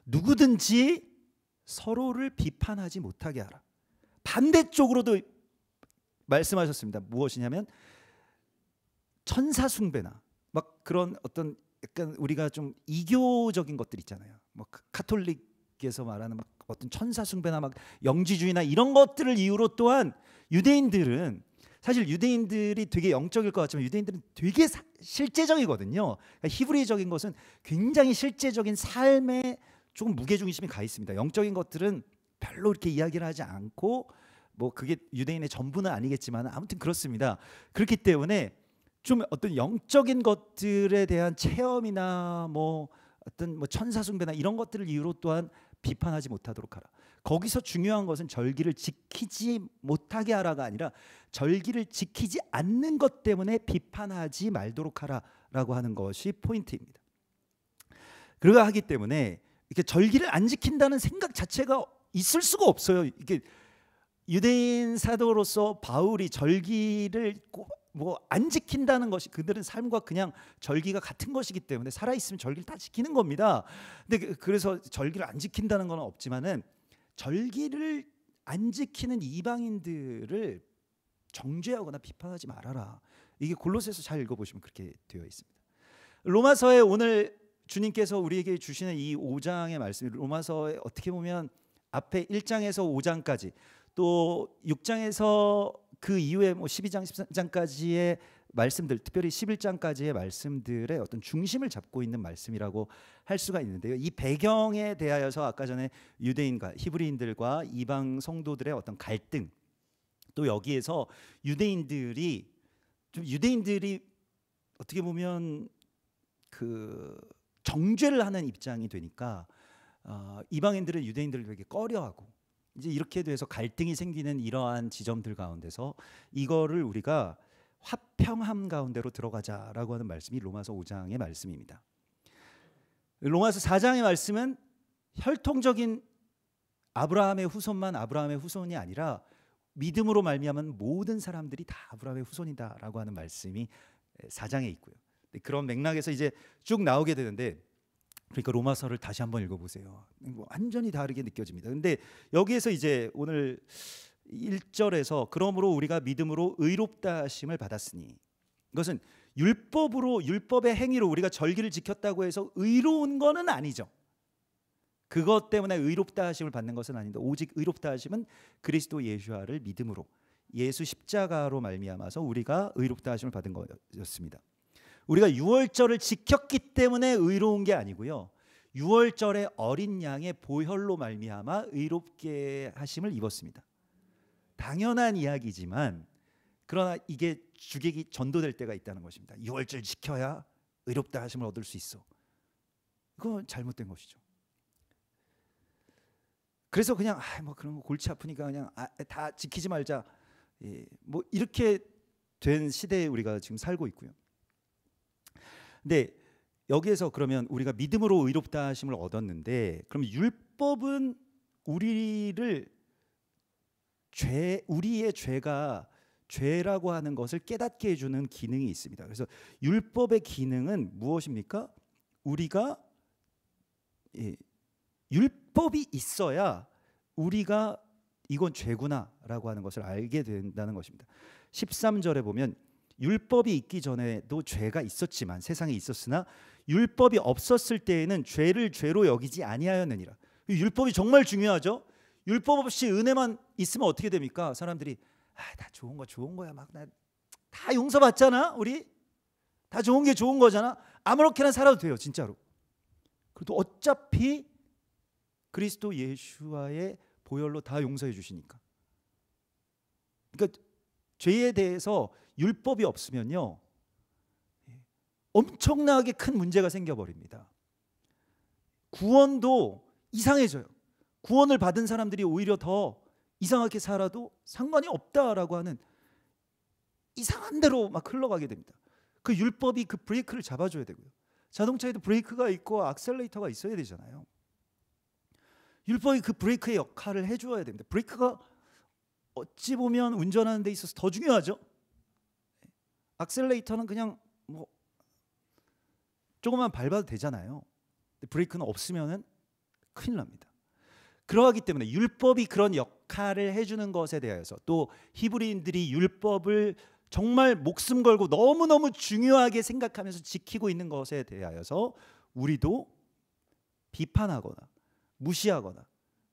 누구든지 서로를 비판하지 못하게 하라. 반대쪽으로도 말씀하셨습니다. 무엇이냐면 천사 숭배나 막 그런 어떤 약간 우리가 좀 이교적인 것들 있잖아요. 뭐 카톨릭에서 말하는 막 어떤 천사 숭배나 막 영지주의나 이런 것들을 이유로 또한 유대인들은, 사실 유대인들이 되게 영적일 것 같지만 유대인들은 되게 실제적이거든요. 그러니까 히브리적인 것은 굉장히 실제적인 삶에 조금 무게중심이 가 있습니다. 영적인 것들은 별로 이렇게 이야기를 하지 않고, 뭐 그게 유대인의 전부는 아니겠지만 아무튼 그렇습니다. 그렇기 때문에 좀 어떤 영적인 것들에 대한 체험이나 뭐 어떤 뭐 천사 숭배나 이런 것들을 이유로 또한 비판하지 못하도록 하라. 거기서 중요한 것은 절기를 지키지 못하게 하라가 아니라 절기를 지키지 않는 것 때문에 비판하지 말도록 하라라고 하는 것이 포인트입니다. 그러하기 때문에 이렇게 절기를 안 지킨다는 생각 자체가 있을 수가 없어요. 이게 유대인 사도로서 바울이 절기를 뭐 안 지킨다는 것이 그들은 삶과 그냥 절기가 같은 것이기 때문에 살아있으면 절기를 다 지키는 겁니다. 근데 그래서 절기를 안 지킨다는 건 없지만은 절기를 안 지키는 이방인들을 정죄하거나 비판하지 말아라. 이게 골로새서 잘 읽어보시면 그렇게 되어 있습니다. 로마서에 오늘 주님께서 우리에게 주시는 이 5장의 말씀, 로마서에 어떻게 보면 앞에 1장에서 5장까지 또 6장에서 그 이후에 뭐 12장, 13장까지의 말씀들, 특별히 11장까지의 말씀들의 어떤 중심을 잡고 있는 말씀이라고 할 수가 있는데요. 이 배경에 대하여서 아까 전에 유대인과 히브리인들과 이방 성도들의 어떤 갈등, 또 여기에서 유대인들이 어떻게 보면 그 정죄를 하는 입장이 되니까 이방인들은 유대인들을 되게 꺼려하고 이제 이렇게 돼서 갈등이 생기는 이러한 지점들 가운데서 이거를 우리가 화평함 가운데로 들어가자라고 하는 말씀이 로마서 5장의 말씀입니다. 로마서 4장의 말씀은 혈통적인 아브라함의 후손만 아브라함의 후손이 아니라 믿음으로 말미암은 모든 사람들이 다 아브라함의 후손이다라고 하는 말씀이 4장에 있고요. 그런 맥락에서 이제 쭉 나오게 되는데, 그러니까 로마서를 다시 한번 읽어보세요. 완전히 다르게 느껴집니다. 근데 여기에서 이제 오늘 1절에서 그러므로 우리가 믿음으로 의롭다 하심을 받았으니, 이것은 율법의 행위로 우리가 절기를 지켰다고 해서 의로운 거는 아니죠. 그것 때문에 의롭다 하심을 받는 것은 아닌데 오직 의롭다 하심은 그리스도 예수를 믿음으로 예수 십자가로 말미암아서 우리가 의롭다 하심을 받은 거였습니다. 우리가 유월절을 지켰기 때문에 의로운 게 아니고요, 유월절의 어린 양의 보혈로 말미암아 의롭게 하심을 입었습니다. 당연한 이야기지만 그러나 이게 주객이 전도될 때가 있다는 것입니다. 유월절 지켜야 의롭다 하심을 얻을 수 있어. 그건 잘못된 것이죠. 그래서 그냥 뭐 그런 거 골치 아프니까 그냥 다 지키지 말자, 뭐 이렇게 된 시대에 우리가 지금 살고 있고요. 근데 여기에서 그러면 우리가 믿음으로 의롭다 하심을 얻었는데, 그럼 율법은 우리의 죄가 죄라고 하는 것을 깨닫게 해주는 기능이 있습니다. 그래서 율법의 기능은 무엇입니까? 우리가 율법이 있어야 우리가 이건 죄구나라고 하는 것을 알게 된다는 것입니다. 13절에 보면 율법이 있기 전에도 죄가 있었지만 세상에 있었으나 율법이 없었을 때에는 죄를 죄로 여기지 아니하였느니라. 율법이 정말 중요하죠. 율법 없이 은혜만 있으면 어떻게 됩니까? 사람들이 다 좋은 거야, 막 다 용서받잖아. 우리 다 좋은 게 좋은 거잖아. 아무렇게나 살아도 돼요, 진짜로. 그래도 어차피 그리스도 예수와의 보혈로 다 용서해 주시니까. 그러니까 죄에 대해서 율법이 없으면요 엄청나게 큰 문제가 생겨버립니다. 구원도 이상해져요. 구원을 받은 사람들이 오히려 더 이상하게 살아도 상관이 없다라고 하는 이상한 대로 막 흘러가게 됩니다. 그 율법이 그 브레이크를 잡아줘야 되고요. 자동차에도 브레이크가 있고 악셀레이터가 있어야 되잖아요. 율법이 그 브레이크의 역할을 해줘야 됩니다. 브레이크가 어찌 보면 운전하는 데 있어서 더 중요하죠. 악셀레이터는 그냥 뭐 조금만 밟아도 되잖아요. 근데 브레이크는 없으면은 큰일 납니다. 그러하기 때문에 율법이 그런 역할을 해주는 것에 대해서, 또 히브리인들이 율법을 정말 목숨 걸고 너무너무 중요하게 생각하면서 지키고 있는 것에 대하여서 우리도 비판하거나 무시하거나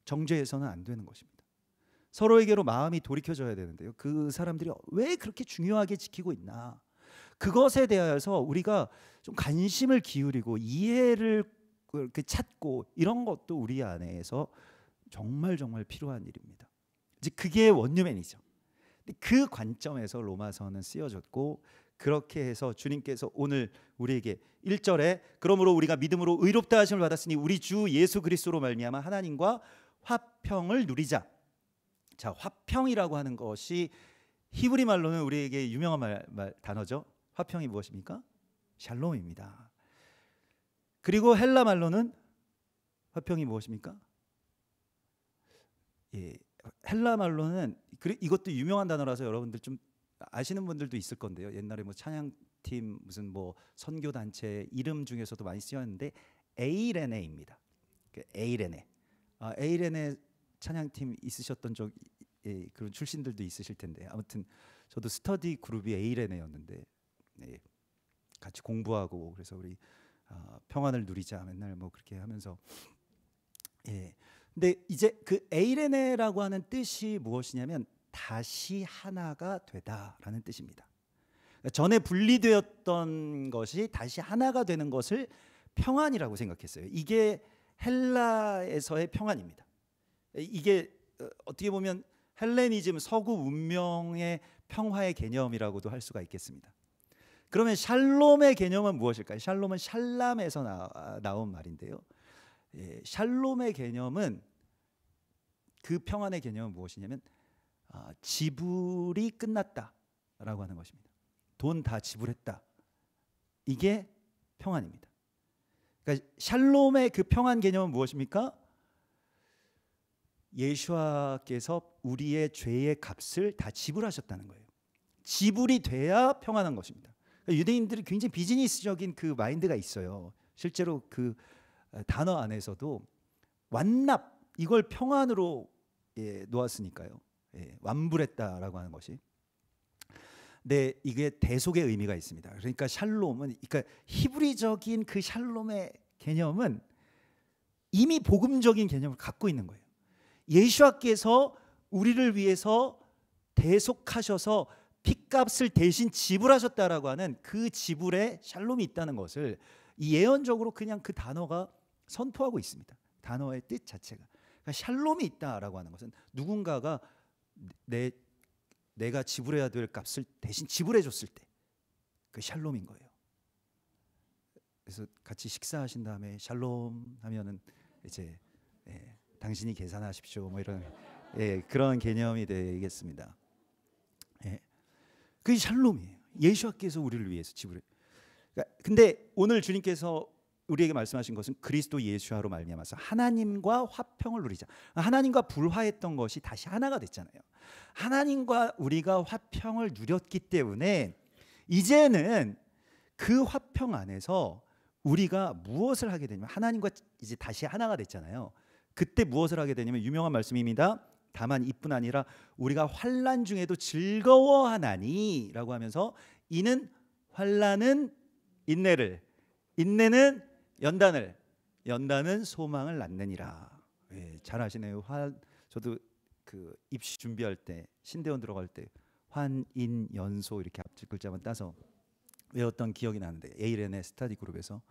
정죄해서는 안 되는 것입니다. 서로에게로 마음이 돌이켜져야 되는데요, 그 사람들이 왜 그렇게 중요하게 지키고 있나, 그것에 대하여서 우리가 좀 관심을 기울이고 이해를 그렇게 찾고 이런 것도 우리 안에서 정말 필요한 일입니다. 이제 그게 원유맨이죠. 그 관점에서 로마서는 쓰여졌고, 그렇게 해서 주님께서 오늘 우리에게 1절에 그러므로 우리가 믿음으로 의롭다 하심을 받았으니 우리 주 예수 그리스도로 말미암아 하나님과 화평을 누리자. 자, 화평이라고 하는 것이 히브리 말로는 우리에게 유명한 단어죠. 화평이 무엇입니까? 샬롬입니다. 그리고 헬라 말로는 화평이 무엇입니까? 헬라 말로는 이것도 유명한 단어라서 여러분들 좀 아시는 분들도 있을 건데요. 옛날에 뭐 찬양팀 무슨 뭐 선교 단체 이름 중에서도 많이 쓰였는데 에이레네입니다. 에이레네. 에이레네 찬양팀 있으셨던 그런 출신들도 있으실 텐데, 아무튼 저도 스터디 그룹이 에이레네였는데 같이 공부하고 그래서 우리 평안을 누리자 맨날 뭐 그렇게 하면서 근데 이제 그 에이레네라고 하는 뜻이 무엇이냐면 다시 하나가 되다라는 뜻입니다. 전에 분리되었던 것이 다시 하나가 되는 것을 평안이라고 생각했어요. 이게 헬라에서의 평안입니다. 이게 어떻게 보면 헬레니즘 서구 문명의 평화의 개념이라고도 할 수가 있겠습니다. 그러면 샬롬의 개념은 무엇일까요? 샬롬은 샬람에서 나온 말인데요. 예, 샬롬의 개념은 그 평안의 개념은 무엇이냐면 지불이 끝났다라고 하는 것입니다. 돈 다 지불했다. 이게 평안입니다. 그러니까 샬롬의 그 평안 개념은 무엇입니까? 예수와께서 우리의 죄의 값을 다 지불하셨다는 거예요. 지불이 돼야 평안한 것입니다. 그러니까 유대인들이 굉장히 비즈니스적인 그 마인드가 있어요. 실제로 그 단어 안에서도 완납 이걸 평안으로 놓았으니까요. 완불했다라고 하는 것이. 근데 이게 대속의 의미가 있습니다. 그러니까 샬롬은 그러니까 히브리적인 그 샬롬의 개념은 이미 복음적인 개념을 갖고 있는 거예요. 예수와께서 우리를 위해서 대속하셔서 핏값을 대신 지불하셨다라고 하는 그 지불에 샬롬이 있다는 것을 이 예언적으로 그냥 그 단어가 선포하고 있습니다. 단어의 뜻 자체가. 그러니까 샬롬이 있다라고 하는 것은 누군가가 내가 지불해야 될 값을 대신 지불해 줬을 때 그 샬롬인 거예요. 그래서 같이 식사하신 다음에 샬롬 하면은 이제 당신이 계산하십시오 뭐 이런 그런 개념이 되겠습니다. 그게 샬롬이에요. 예수께서 우리를 위해서 지불해. 그러니까 근데 오늘 주님께서 우리에게 말씀하신 것은 그리스도 예수로 말미암아서 하나님과 화평을 누리자. 하나님과 불화했던 것이 다시 하나가 됐잖아요. 하나님과 우리가 화평을 누렸기 때문에 이제는 그 화평 안에서 우리가 무엇을 하게 되냐면 하나님과 이제 다시 하나가 됐잖아요. 그때 무엇을 하게 되냐면 유명한 말씀입니다. 다만 이뿐 아니라 우리가 환난 중에도 즐거워하나니라고 하면서 이는 환난은 인내를, 인내는 연단을, 연단은 소망을 낳느니라. 잘 아시네요. 저도 그 입시 준비할 때 신대원 들어갈 때 환인연소 이렇게 앞줄 글자만 따서 외웠던 기억이 나는데 에이렌의 스터디 그룹에서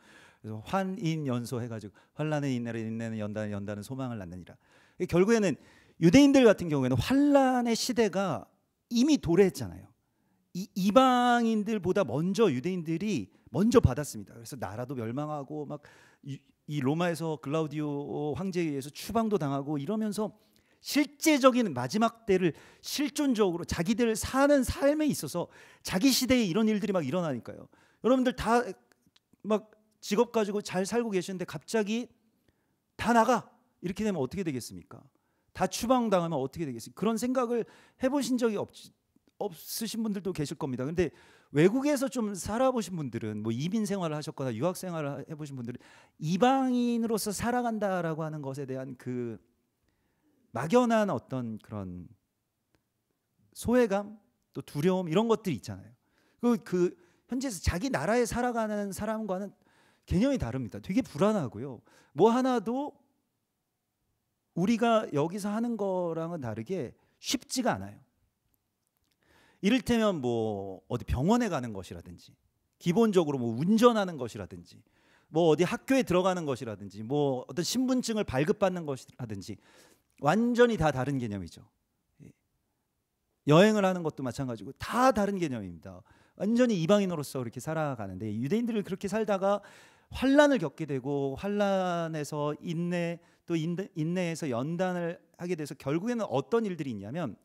그래서 환인연소 해가지고 환난은 인내를, 인내는 연단을, 연단은 소망을 낳느니라. 결국에는 유대인들 같은 경우에는 환난의 시대가 이미 도래했잖아요. 이방인들보다 먼저 유대인들이 먼저 받았습니다. 그래서 나라도 멸망하고 막 이 로마에서 글라우디오 황제에 의해서 추방도 당하고 이러면서 실제적인 마지막 때를 실존적으로 자기들 사는 삶에 있어서 자기 시대에 이런 일들이 막 일어나니까요. 여러분들 다 막 직업 가지고 잘 살고 계시는데 갑자기 다 나가 이렇게 되면 어떻게 되겠습니까? 다 추방당하면 어떻게 되겠습니까? 그런 생각을 해보신 적이 없으신 분들도 계실 겁니다. 근데 외국에서 좀 살아보신 분들은 뭐 이민 생활을 하셨거나 유학 생활을 해보신 분들은 이방인으로서 살아간다라고 하는 것에 대한 그 막연한 어떤 그런 소외감 또 두려움 이런 것들이 있잖아요. 그 현지에서 자기 나라에 살아가는 사람과는 개념이 다릅니다. 되게 불안하고요. 뭐 하나도 우리가 여기서 하는 거랑은 다르게 쉽지가 않아요. 이를테면 뭐 어디 병원에 가는 것이라든지 기본적으로 뭐 운전하는 것이라든지 뭐 어디 학교에 들어가는 것이라든지 뭐 어떤 신분증을 발급받는 것이라든지 완전히 다 다른 개념이죠. 여행을 하는 것도 마찬가지고 다 다른 개념입니다. 완전히 이방인으로서 그렇게 살아가는데 유대인들을 그렇게 살다가 환난을 겪게 되고 환난에서 인내 또 인내에서 연단을 하게 돼서 결국에는 어떤 일들이 있냐면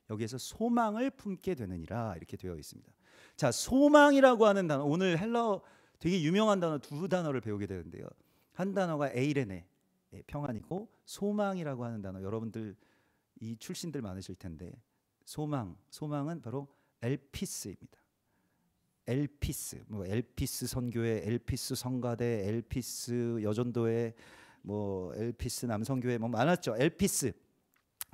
여기에서 소망을 품게 되느니라 이렇게 되어 있습니다. 자, 소망이라고 하는 단어 오늘 헬라어 되게 유명한 단어 두 단어를 배우게 되는데요. 한 단어가 에이레네 평안이고 소망이라고 하는 단어 여러분들 이 출신들 많으실 텐데 소망은 바로 엘피스입니다. 엘피스 뭐 엘피스 선교회, 엘피스 성가대, 엘피스 여전도회, 뭐 엘피스 남성교회 뭐 많았죠.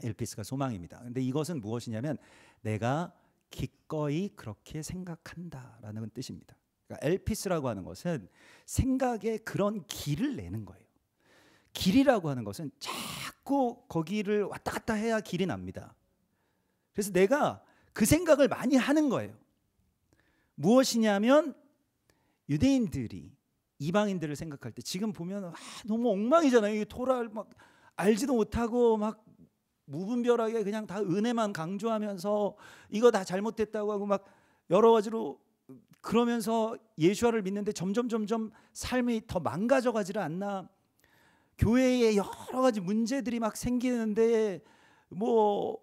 엘피스가 소망입니다. 근데 이것은 무엇이냐면 내가 기꺼이 그렇게 생각한다라는 뜻입니다. 그러니까 엘피스라고 하는 것은 생각에 그런 길을 내는 거예요. 길이라고 하는 것은 자꾸 거기를 왔다 갔다 해야 길이 납니다. 그래서 내가 그 생각을 많이 하는 거예요. 무엇이냐면 유대인들이 이방인들을 생각할 때 지금 보면 너무 엉망이잖아요. 토라를 막 알지도 못하고 막 무분별하게 그냥 다 은혜만 강조하면서 이거 다 잘못됐다고 하고 막 여러 가지로 그러면서 예수와를 믿는데 점점 삶이 더 망가져가지를 않나? 교회에 여러 가지 문제들이 막 생기는데 뭐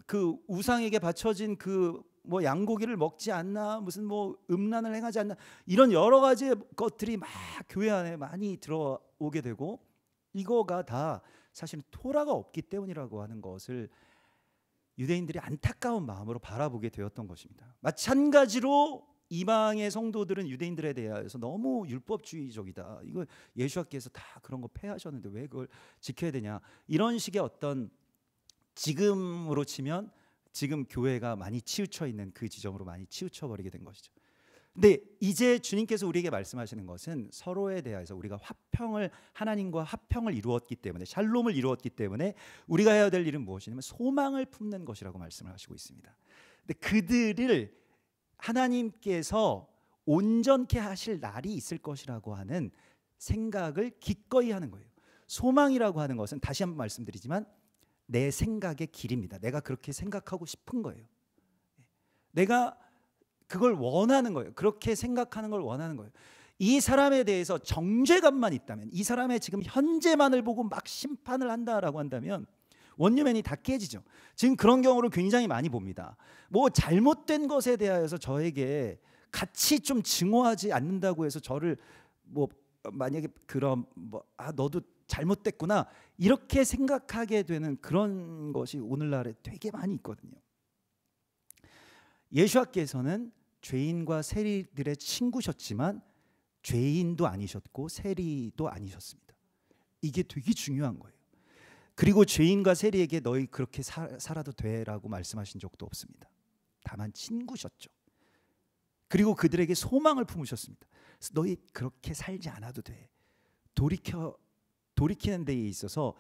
그 우상에게 바쳐진 그 뭐 양고기를 먹지 않나, 무슨 뭐 음란을 행하지 않나, 이런 여러 가지 것들이 막 교회 안에 많이 들어오게 되고, 이거가 다 사실은 토라가 없기 때문이라고 하는 것을 유대인들이 안타까운 마음으로 바라보게 되었던 것입니다. 마찬가지로 이방의 성도들은 유대인들에 대해서 너무 율법주의적이다, 이거 예수님께서 다 그런 거 폐하셨는데 왜 그걸 지켜야 되냐, 이런 식의 어떤, 지금으로 치면 지금 교회가 많이 치우쳐 있는 그 지점으로 많이 치우쳐 버리게 된 것이죠. 근데 이제 주님께서 우리에게 말씀하시는 것은 서로에 대해서 우리가 화평을, 하나님과 화평을 이루었기 때문에, 샬롬을 이루었기 때문에 우리가 해야 될 일은 무엇이냐면 소망을 품는 것이라고 말씀을 하시고 있습니다. 근데 그들을 하나님께서 온전케 하실 날이 있을 것이라고 하는 생각을 기꺼이 하는 거예요. 소망이라고 하는 것은 다시 한번 말씀드리지만 내 생각의 길입니다. 내가 그렇게 생각하고 싶은 거예요. 내가 그걸 원하는 거예요. 그렇게 생각하는 걸 원하는 거예요. 이 사람에 대해서 정죄감만 있다면, 이 사람의 지금 현재만을 보고 막 심판을 한다라고 한다면 원유맨이 다 깨지죠. 지금 그런 경우를 굉장히 많이 봅니다. 뭐 잘못된 것에 대하여서 저에게 같이 좀 증오하지 않는다고 해서 저를 뭐 만약에 그런 뭐 너도 잘못됐구나 이렇게 생각하게 되는 그런 것이 오늘날에 되게 많이 있거든요. 예수님께서는 죄인과 세리들의 친구셨지만 죄인도 아니셨고 세리도 아니셨습니다. 이게 되게 중요한 거예요. 그리고 죄인과 세리에게 너희 그렇게 살아도 돼라고 말씀하신 적도 없습니다. 다만 친구셨죠. 그리고 그들에게 소망을 품으셨습니다. 그래서 너희 그렇게 살지 않아도 돼. 돌이키는 데에 있어서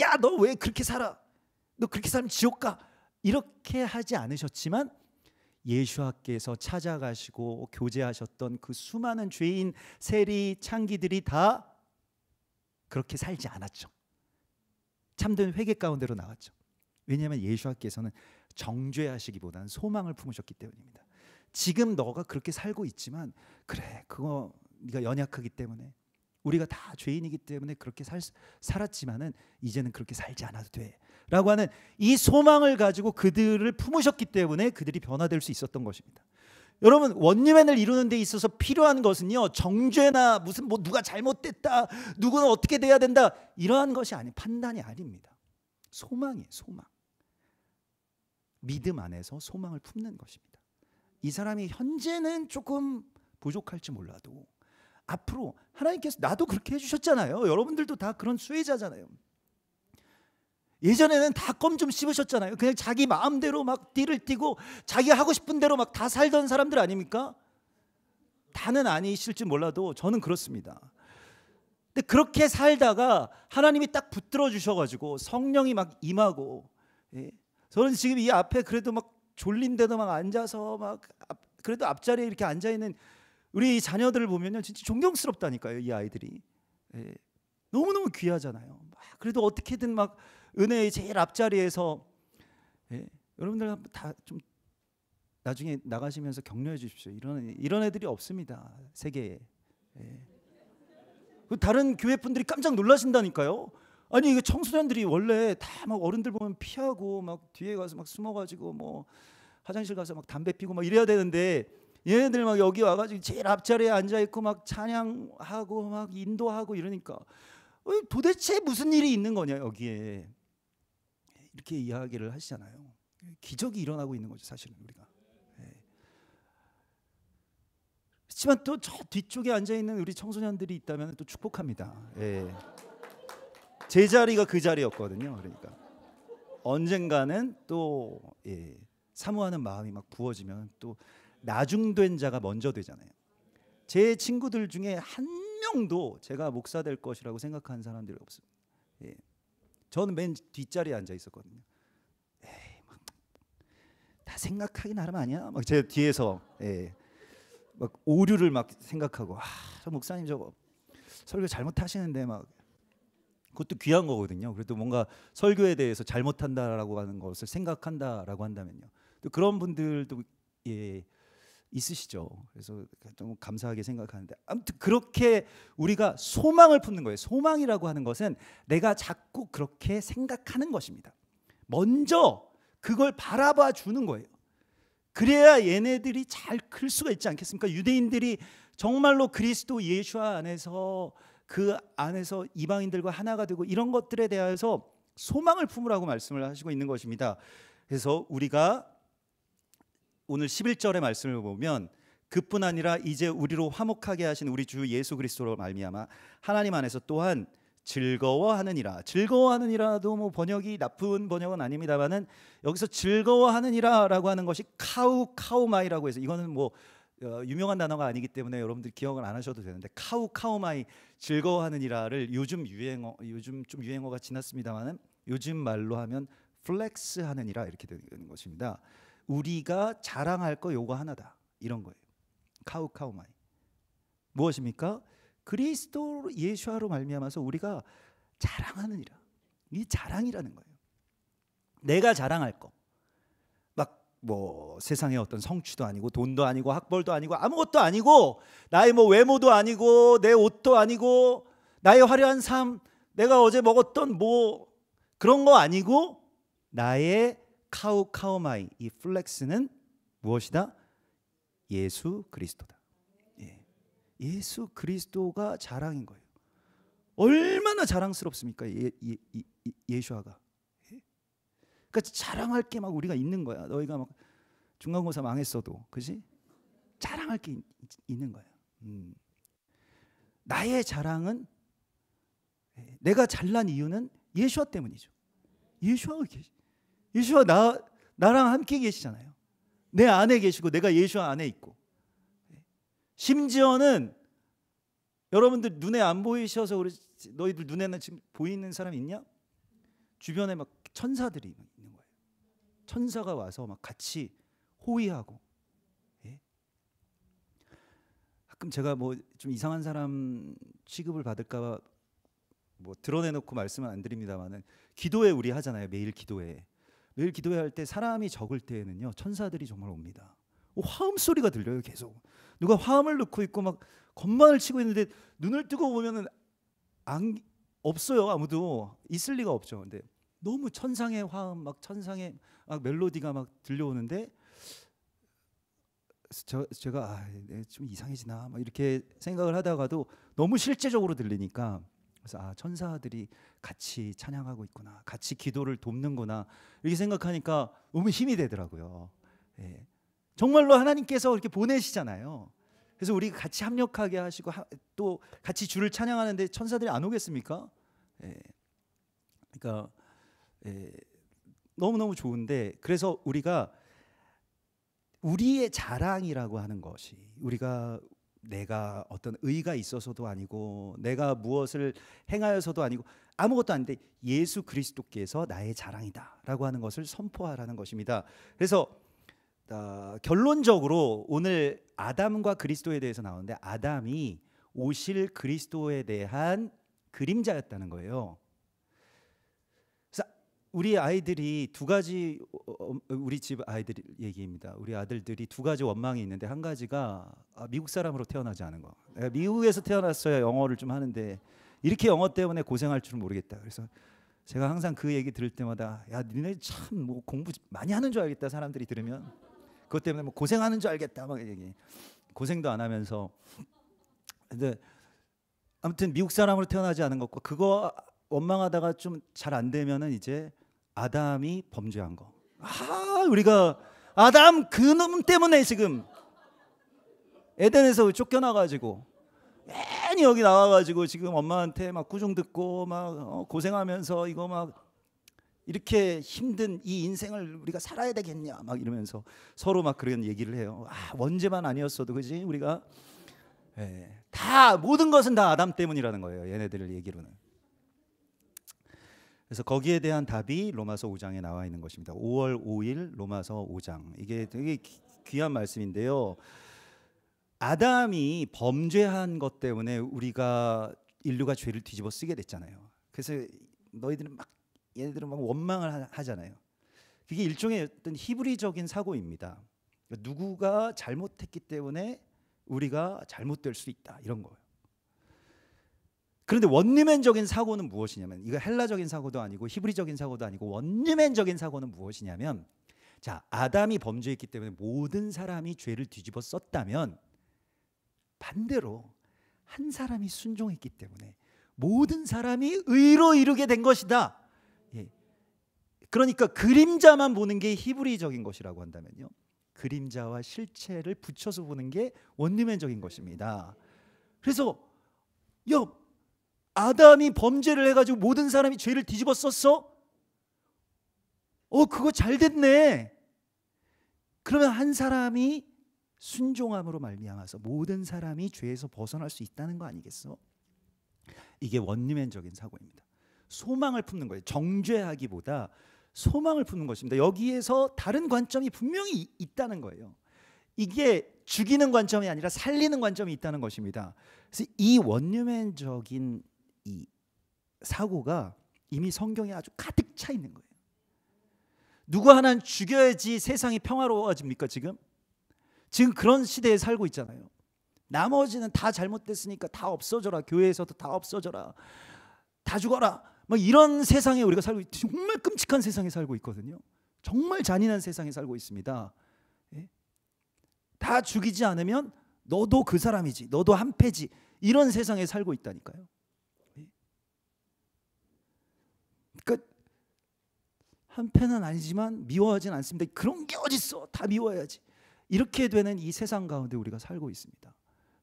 야, 너 왜 그렇게 살아? 너 그렇게 살면 지옥 가. 이렇게 하지 않으셨지만 예수님께서 찾아가시고 교제하셨던 그 수많은 죄인, 세리, 창기들이 다 그렇게 살지 않았죠. 참된 회개 가운데로 나왔죠. 왜냐하면 예수님께서는 정죄하시기보다는 소망을 품으셨기 때문입니다. 지금 너가 그렇게 살고 있지만 그래, 그거 네가 연약하기 때문에, 우리가 다 죄인이기 때문에 그렇게 살았지만은 이제는 그렇게 살지 않아도 돼 라고 하는 이 소망을 가지고 그들을 품으셨기 때문에 그들이 변화될 수 있었던 것입니다. 여러분, 원유맨을 이루는 데 있어서 필요한 것은요, 정죄나 무슨 뭐 누가 잘못됐다, 누구는 어떻게 돼야 된다, 이러한 것이 판단이 아닙니다. 소망이에요. 소망. 믿음 안에서 소망을 품는 것입니다. 이 사람이 현재는 조금 부족할지 몰라도 앞으로 하나님께서, 나도 그렇게 해주셨잖아요. 여러분들도 다 그런 수혜자잖아요. 예전에는 다 껌 좀 씹으셨잖아요. 그냥 자기 마음대로 막 띠를 띠고 자기 하고 싶은 대로 막 다 살던 사람들 아닙니까? 다는 아니실지 몰라도 저는 그렇습니다. 근데 그렇게 살다가 하나님이 딱 붙들어 주셔가지고 성령이 막 임하고, 저는 지금 이 앞에 그래도 막 졸린데도 막 앉아서 막 그래도 앞자리에 이렇게 앉아 있는 우리 자녀들을 보면요, 진짜 존경스럽다니까요. 이 아이들이 너무너무 귀하잖아요. 그래도 어떻게든 막 은혜의 제일 앞자리에서, 여러분들 다 좀 나중에 나가시면서 격려해 주십시오. 이런 애들이 없습니다, 세계에. 다른 교회 분들이 깜짝 놀라신다니까요. 아니, 이거 청소년들이 원래 다 막 어른들 보면 피하고 막 뒤에 가서 막 숨어가지고 뭐 화장실 가서 막 담배 피고 막 이래야 되는데, 얘네들 막 여기 와가지고 제일 앞자리에 앉아 있고 막 찬양하고 막 인도하고 이러니까 도대체 무슨 일이 있는 거냐 여기에, 이렇게 이야기를 하시잖아요. 기적이 일어나고 있는 거죠, 사실은 우리가. 그렇지만 또 저 뒤쪽에 앉아 있는 우리 청소년들이 있다면 또 축복합니다. 제 자리가 그 자리였거든요. 그러니까 언젠가는 또 사모하는 마음이 막 부어지면 또 나중된 자가 먼저 되잖아요. 제 친구들 중에 한 명도 제가 목사 될 것이라고 생각하는 사람들이 없습니다. 저는 맨 뒷자리에 앉아 있었거든요. 다 생각하기 나름 아니야? 막 제 뒤에서 막 오류를 막 생각하고, 저 목사님 저거 설교 잘못하시는데 막, 그것도 귀한 거거든요. 그래도 뭔가 설교에 대해서 잘못한다라고 하는 것을 생각한다라고 한다면요. 또 그런 분들도 있으시죠. 그래서 좀 감사하게 생각하는데 아무튼 그렇게 우리가 소망을 품는 거예요. 소망이라고 하는 것은 내가 자꾸 그렇게 생각하는 것입니다. 먼저 그걸 바라봐 주는 거예요. 그래야 얘네들이 잘 클 수가 있지 않겠습니까? 유대인들이 정말로 그리스도 예수 안에서 그 안에서 이방인들과 하나가 되고 이런 것들에 대해서 소망을 품으라고 말씀을 하시고 있는 것입니다. 그래서 우리가 오늘 11절의 말씀을 보면 그뿐 아니라 이제 우리로 화목하게 하신 우리 주 예수 그리스도로 말미암아 하나님 안에서 또한 즐거워하느니라. 즐거워하느니라도 뭐 번역이 나쁜 번역은 아닙니다만은 여기서 즐거워하느니라라고 하는 것이 카우마이라고 해서 이거는 뭐 유명한 단어가 아니기 때문에 여러분들 기억을 안 하셔도 되는데 카우마이 즐거워하느니라를 요즘 좀 유행어가 지났습니다만은 요즘 말로 하면 플렉스 하느니라 이렇게 되는 것입니다. 우리가 자랑할 거 요거 하나다 이런 거예요. 카우마이 무엇입니까? 그리스도 예수로 말미암아서 우리가 자랑하느니라. 이 자랑이라는 거예요. 내가 자랑할 거 막 뭐 세상의 어떤 성취도 아니고 돈도 아니고 학벌도 아니고 아무것도 아니고 나의 뭐 외모도 아니고 내 옷도 아니고 나의 화려한 삶 내가 어제 먹었던 뭐 그런 거 아니고 나의 카우마이 이 플렉스는 무엇이다? 예수 그리스도다. 예수 그리스도가 자랑인 거예요. 얼마나 자랑스럽습니까? 예수아가. 그러니까 자랑할 게 막 우리가 있는 거야. 너희가 막 중간고사 망했어도, 그지? 자랑할 게 있는 거야. 나의 자랑은 내가 잘난 이유는 예수아 때문이죠. 예수아 나랑 함께 계시잖아요. 내 안에 계시고 내가 예수아 안에 있고. 심지어는 여러분들 눈에 안 보이셔서 그렇지 너희들 눈에는 지금 보이는 사람 있냐? 주변에 막 천사들이 있는 거예요. 천사가 와서 막 같이 호위하고. 가끔 제가 뭐 좀 이상한 사람 취급을 받을까 뭐 드러내놓고 말씀은 안 드립니다만은 기도회 우리 하잖아요. 매일 기도회 할 때 사람이 적을 때에는요 천사들이 정말 옵니다. 화음 소리가 들려요. 계속 누가 화음을 넣고 있고 막 건반을 치고 있는데 눈을 뜨고 보면은 없어요. 아무도 있을 리가 없죠. 근데 너무 천상의 화음 막 천상의 막 멜로디가 막 들려오는데 제가 좀 이상해지나 막 이렇게 생각을 하다가도 너무 실제적으로 들리니까 그래서 천사들이 같이 찬양하고 있구나, 같이 기도를 돕는구나 이렇게 생각하니까 너무 힘이 되더라고요. 정말로 하나님께서 이렇게 보내시잖아요. 그래서 우리가 같이 합력하게 하시고 또 같이 주를 찬양하는데 천사들이 안 오겠습니까? 그러니까 너무너무 좋은데 그래서 우리가 우리의 자랑이라고 하는 것이 내가 어떤 의가 있어서도 아니고 내가 무엇을 행하여서도 아니고 아무것도 아닌데 예수 그리스도께서 나의 자랑이다라고 하는 것을 선포하라는 것입니다. 그래서 결론적으로 오늘 아담과 그리스도에 대해서 나오는데 아담이 오실 그리스도에 대한 그림자였다는 거예요. 그래서 우리 아이들이 두 가지 우리 집 아이들 얘기입니다. 우리 아들들이 두 가지 원망이 있는데 한 가지가 미국 사람으로 태어나지 않은 거. 내가 미국에서 태어났어야 영어를 좀 하는데 이렇게 영어 때문에 고생할 줄은 모르겠다. 그래서 제가 항상 그 얘기 들을 때마다 야 니네 참 뭐 공부 많이 하는 줄 알겠다. 사람들이 들으면 그것 때문에 뭐 고생하는 줄 알겠다 막 얘기. 고생도 안 하면서. 근데 아무튼 미국 사람으로 태어나지 않은 것과 그거 원망하다가 좀 잘 안 되면은 이제 아담이 범죄한 거. 우리가 아담 그놈 때문에 지금 에덴에서 쫓겨나가지고 괜히 여기 나와가지고 지금 엄마한테 막 구중 듣고 막 고생하면서 이거 막 이렇게 힘든 이 인생을 우리가 살아야 되겠냐 막 이러면서 서로 막 그런 얘기를 해요. 원죄만 아니었어도 그지 우리가 다 모든 것은 다 아담 때문이라는 거예요. 얘네들 얘기로는. 그래서 거기에 대한 답이 로마서 5장에 나와 있는 것입니다. 5월 5일 로마서 5장. 이게 되게 귀한 말씀인데요. 아담이 범죄한 것 때문에 인류가 죄를 뒤집어 쓰게 됐잖아요. 그래서 얘네들은 막 원망을 하잖아요. 그게 일종의 어떤 히브리적인 사고입니다. 누구가 잘못했기 때문에 우리가 잘못될 수 있다 이런 거예요. 그런데 원리맨적인 사고는 무엇이냐면 이거 헬라적인 사고도 아니고 히브리적인 사고도 아니고 원리맨적인 사고는 무엇이냐면 자 아담이 범죄했기 때문에 모든 사람이 죄를 뒤집어 썼다면 반대로 한 사람이 순종했기 때문에 모든 사람이 의로 이르게 된 것이다. 예. 그러니까 그림자만 보는 게 히브리적인 것이라고 한다면요. 그림자와 실체를 붙여서 보는 게 원리맨적인 것입니다. 그래서 야 아담이 범죄를 해가지고 모든 사람이 죄를 뒤집어 썼어? 그거 잘 됐네. 그러면 한 사람이 순종함으로 말미암아서 모든 사람이 죄에서 벗어날 수 있다는 거 아니겠어? 이게 원리맨적인 사고입니다. 소망을 품는 거예요. 정죄하기보다 소망을 품는 것입니다. 여기에서 다른 관점이 분명히 있다는 거예요. 이게 죽이는 관점이 아니라 살리는 관점이 있다는 것입니다. 그래서 이 원리맨적인 이 사고가 이미 성경에 아주 가득 차 있는 거예요. 누구 하나는 죽여야지 세상이 평화로워집니까? 지금 그런 시대에 살고 있잖아요. 나머지는 다 잘못됐으니까 다 없어져라. 교회에서도 다 없어져라. 다 죽어라. 뭐 이런 세상에 우리가 살고 정말 끔찍한 세상에 살고 있거든요. 정말 잔인한 세상에 살고 있습니다. 예? 다 죽이지 않으면 너도 그 사람이지. 너도 한패지. 이런 세상에 살고 있다니까요. 예? 그러니까 한패는 아니지만 미워하진 않습니다. 그런 게 어딨어. 다 미워해야지. 이렇게 되는 이 세상 가운데 우리가 살고 있습니다.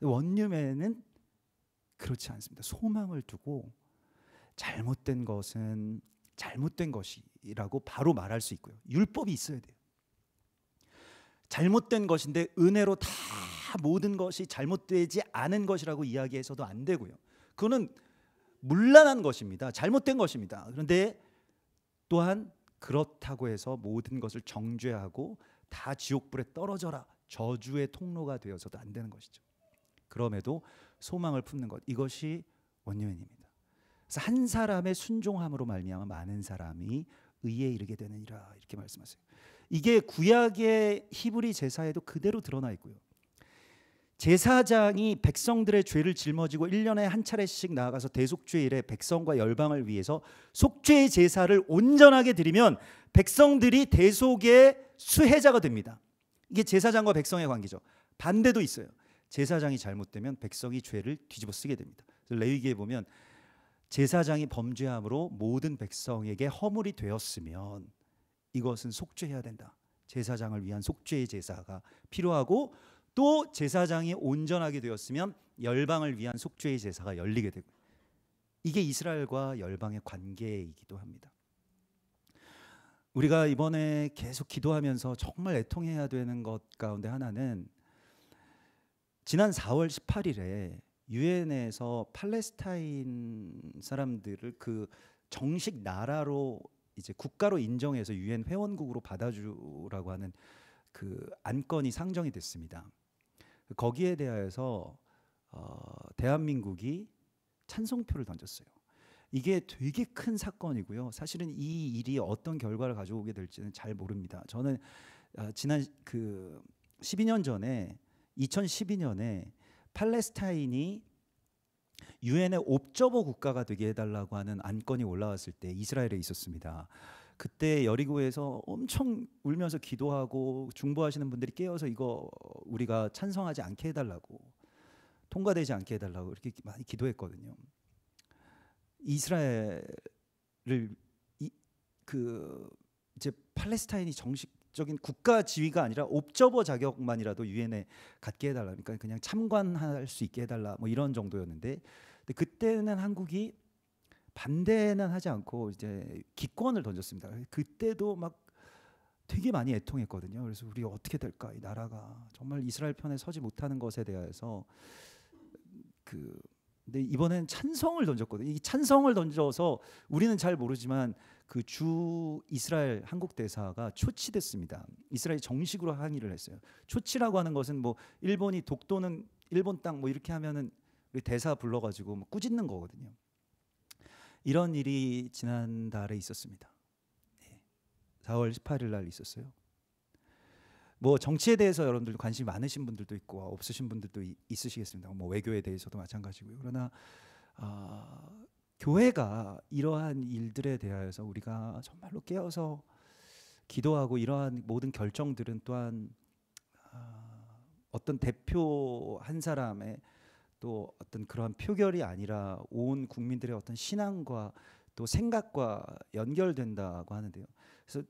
원리맨은 그렇지 않습니다. 소망을 두고 잘못된 것은 잘못된 것이라고 바로 말할 수 있고요. 율법이 있어야 돼요. 잘못된 것인데 은혜로 다 모든 것이 잘못되지 않은 것이라고 이야기해서도 안 되고요. 그거는 문란한 것입니다. 잘못된 것입니다. 그런데 또한 그렇다고 해서 모든 것을 정죄하고 다 지옥불에 떨어져라 저주의 통로가 되어서도 안 되는 것이죠. 그럼에도 소망을 품는 것, 이것이 원리맨입니다. 그래서 한 사람의 순종함으로 말미암아 많은 사람이 의에 이르게 되느니라 이렇게 말씀하세요. 이게 구약의 히브리 제사에도 그대로 드러나 있고요. 제사장이 백성들의 죄를 짊어지고 1년에 한 차례씩 나아가서 대속죄일에 백성과 열방을 위해서 속죄의 제사를 온전하게 드리면 백성들이 대속의 수혜자가 됩니다. 이게 제사장과 백성의 관계죠. 반대도 있어요. 제사장이 잘못되면 백성이 죄를 뒤집어 쓰게 됩니다. 그래서 레위기에 보면 제사장이 범죄함으로 모든 백성에게 허물이 되었으면 이것은 속죄해야 된다. 제사장을 위한 속죄의 제사가 필요하고 또 제사장이 온전하게 되었으면 열방을 위한 속죄의 제사가 열리게 되고 이게 이스라엘과 열방의 관계이기도 합니다. 우리가 이번에 계속 기도하면서 정말 애통해야 되는 것 가운데 하나는 지난 4월 18일에 유엔에서 팔레스타인 사람들을 그 정식 나라로 이제 국가로 인정해서 유엔 회원국으로 받아주라고 하는 그 안건이 상정이 됐습니다. 거기에 대하여서 대한민국이 찬성표를 던졌어요. 이게 되게 큰 사건이고요. 사실은 이 일이 어떤 결과를 가져오게 될지는 잘 모릅니다. 저는 지난 그 12년 전에 2012년에 팔레스타인이 유엔의 옵저버 국가가 되게 해달라고 하는 안건이 올라왔을 때 이스라엘에 있었습니다. 그때 여리고에서 엄청 울면서 기도하고 중보하시는 분들이 깨어서 이거 우리가 찬성하지 않게 해달라고 통과되지 않게 해달라고 이렇게 많이 기도했거든요. 이스라엘을 이제 팔레스타인이 정식적인 국가 지위가 아니라 옵저버 자격만이라도 유엔에 갖게 해달라. 그러니까 그냥 참관할 수 있게 해달라. 뭐 이런 정도였는데, 근데 그때는 한국이 반대는 하지 않고 이제 기권을 던졌습니다. 그때도 막 되게 많이 애통했거든요. 그래서 우리 어떻게 될까? 이 나라가 정말 이스라엘 편에 서지 못하는 것에 대해서 근데 이번엔 찬성을 던졌거든요. 이 찬성을 던져서 우리는 잘 모르지만 그 주 이스라엘 한국 대사가 초치됐습니다. 이스라엘이 정식으로 항의를 했어요. 초치라고 하는 것은 뭐 일본이 독도는 일본 땅 뭐 이렇게 하면은 우리 대사 불러가지고 뭐 꾸짖는 거거든요. 이런 일이 지난달에 있었습니다. 4월 18일 날 있었어요. 뭐 정치에 대해서 여러분들 관심이 많으신 분들도 있고 없으신 분들도 있으시겠습니다. 뭐 외교에 대해서도 마찬가지고요. 그러나 교회가 이러한 일들에 대하여서 우리가 정말로 깨어서 기도하고 이러한 모든 결정들은 또한 어떤 대표 한 사람의 또 어떤 그러한 표결이 아니라 온 국민들의 어떤 신앙과 또 생각과 연결된다고 하는데요. 그래서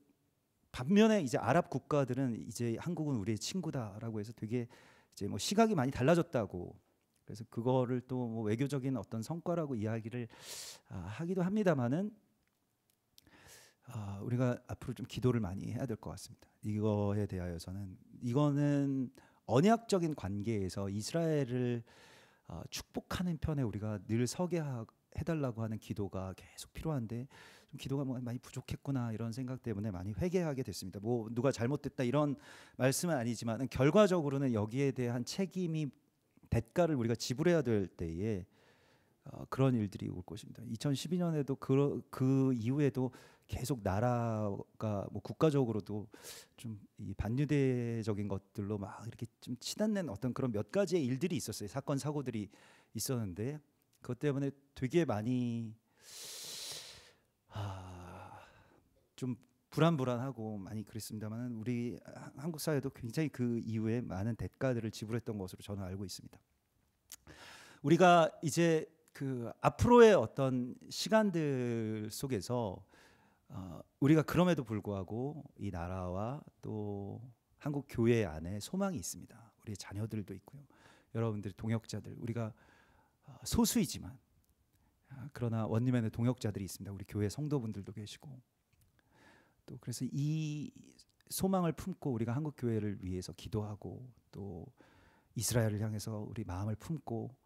반면에 이제 아랍 국가들은 이제 한국은 우리의 친구다라고 해서 되게 이제 뭐 시각이 많이 달라졌다고, 그래서 그거를 또 뭐 외교적인 어떤 성과라고 이야기를 하기도 합니다만은 우리가 앞으로 좀 기도를 많이 해야 될 것 같습니다. 이거에 대하여서는 이거는 언약적인 관계에서 이스라엘을 축복하는 편에 우리가 늘 서게 해달라고 하는 기도가 계속 필요한데 좀 기도가 많이 부족했구나 이런 생각 때문에 많이 회개하게 됐습니다. 뭐 누가 잘못됐다 이런 말씀은 아니지만 결과적으로는 여기에 대한 책임이 대가를 우리가 지불해야 될 때에 그런 일들이 올 것입니다. 2012년에도 그 이후에도 계속 나라가 뭐 국가적으로도 좀 이 반유대적인 것들로 막 이렇게 좀 치닫는 어떤 그런 몇 가지의 일들이 있었어요. 사건 사고들이 있었는데 그것 때문에 되게 많이 좀 불안하고 많이 그랬습니다만 우리 한국 사회도 굉장히 그 이후에 많은 대가들을 지불했던 것으로 저는 알고 있습니다. 우리가 이제 그 앞으로의 어떤 시간들 속에서 우리가 그럼에도 불구하고 이 나라와 또 한국 교회 안에 소망이 있습니다. 우리 자녀들도 있고요. 여러분들 동역자들, 우리가 소수이지만 그러나 원님 안에 동역자들이 있습니다. 우리 교회 성도분들도 계시고 또 그래서 이 소망을 품고 우리가 한국 교회를 위해서 기도하고 또 이스라엘을 향해서 우리 마음을 품고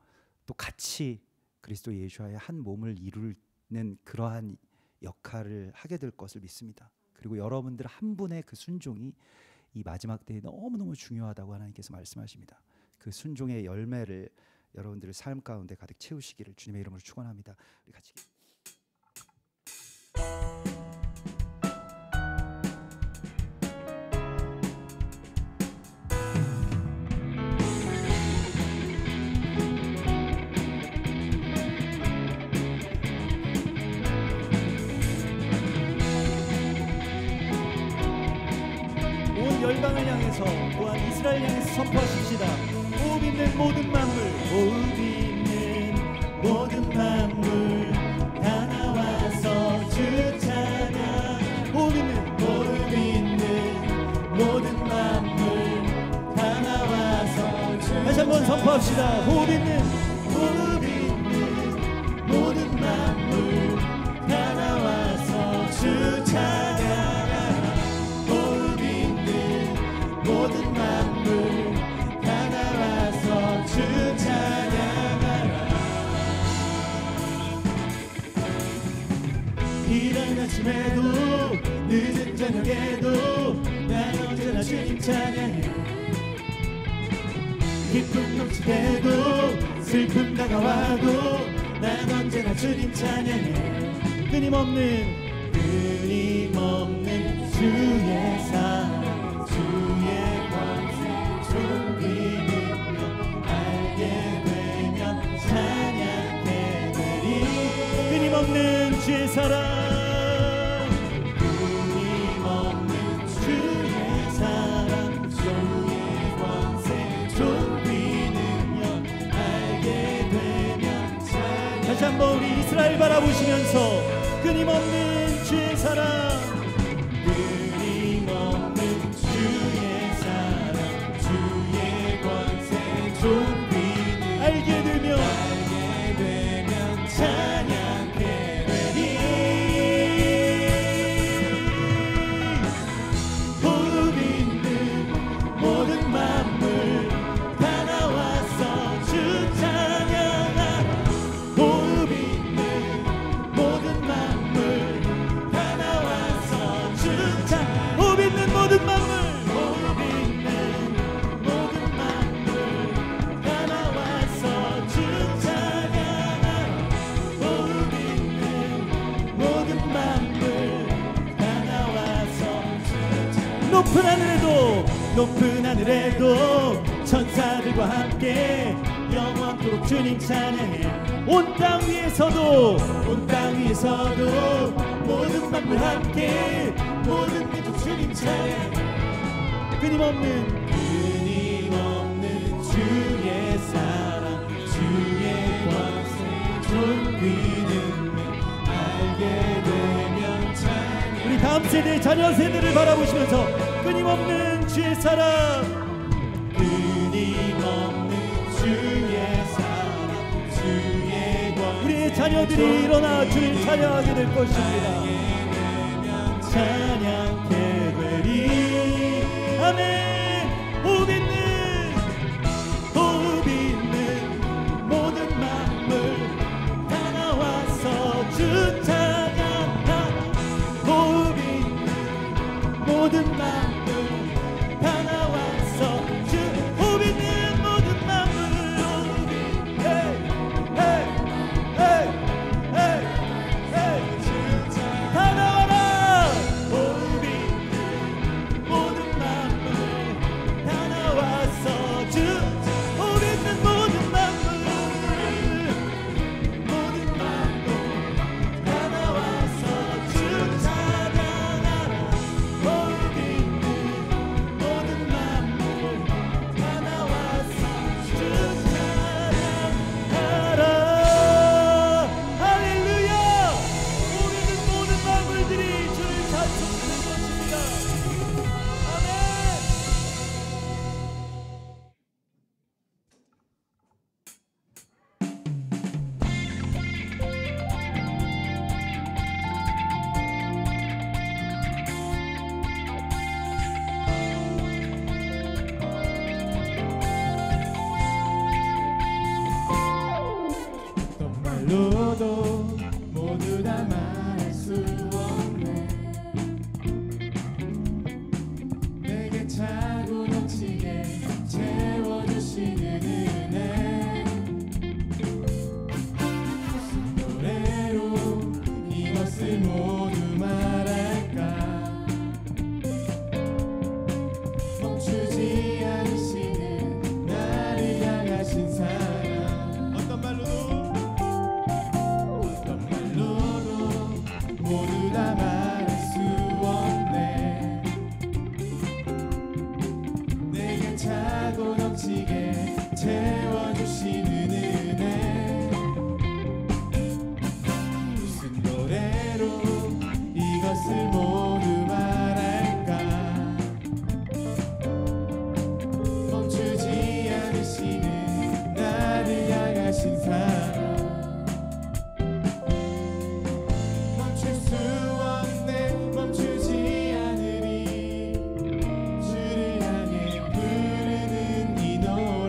또 같이 그리스도 예수와의 한 몸을 이루는 그러한 역할을 하게 될 것을 믿습니다. 그리고 여러분들 한 분의 그 순종이 이 마지막 때에 너무너무 중요하다고 하나님께서 말씀하십니다. 그 순종의 열매를 여러분들의 삶 가운데 가득 채우시기를 주님의 이름으로 축원합니다. 우리 같이 열방을 향해서 또한 이스라엘 향해서 선포하십시다. 호흡 있는 모든 만물, 호흡 있는 모든 만물 다 나와서 주 찬양. 호흡 있는 모든 만물 다 나와서 주 찬양. 다시 한번 선포합시다. 호흡 있는 모든 만물 다 나와서 주 찬양. 모든 만물 다 나와서 주 찬양하라. 이른 아침에도 늦은 저녁에도 난 언제나 주님 찬양해. 기쁨 넘칠 때도 슬픔 다가와도 난 언제나 주님 찬양해. 끊임없는 주의 사랑 끊임없는 주의 사랑, 끊임없는 주의 사랑, 주의 권세 존귀 능력 알게 되면 찬양. 다시 한번 우리 이스라엘 바라보시면서 끊임없는 주의 사랑, 끊임없는 주의 사랑, 주의 권세 존귀 능력 알게 되면 찬양. 모든 만물 위에서도 높은 하늘에도 천사들과 함께 영원토록 주님 찬양해. 온 땅 위에서도 모든 만물 함께 모든 민족 주님 찬양해. 끊임없는 주의 사랑 주의 권세 존귀 능력 알게 되면 찬양. 우리 다음 세대 자녀 세대를 바라보시면서 끊임없는 주의 사랑 끊임없는 주의 사랑 주의 권세 우리의 자녀들이 일어나 주를 찬양하게 될 것입니다. 찬양케 되리. 아멘. 호흡 있는 모든 만물 다 나와서 주 찬양하라. 호흡 있는 모든 만물 다 나와서 주 호흡 있는 모든 만물 다 나와라. 호흡 있는 모든 만물 다 나와서 주 호흡 있는 모든 만물 다 나와서 주 찬양하라. 호흡 있는 모든 만물 다 나와서 주 찬양하라. 할렐루야. 호흡 있는 모든 만물들이 주를 찬송하는 것입니다. 아멘. 어떤 말로도 모두 다 말할 수 없네. 내게 차고 넘치게 채워주시는 은혜. 무슨 노래로 이것을 모두 말할까. 멈추지 않으시는 나를 향하신 사랑. 어떤 말로도 모두 다 말할 수 없네. 내게 차고 넘치게 채워주시는 은혜. 무슨 노래로 이것을 모두 말할까. 멈추지 않으시는 나를 향하신 사랑. 멈출 수 없네. 멈추지 않으리. 주를 향해 부르는 이 노래.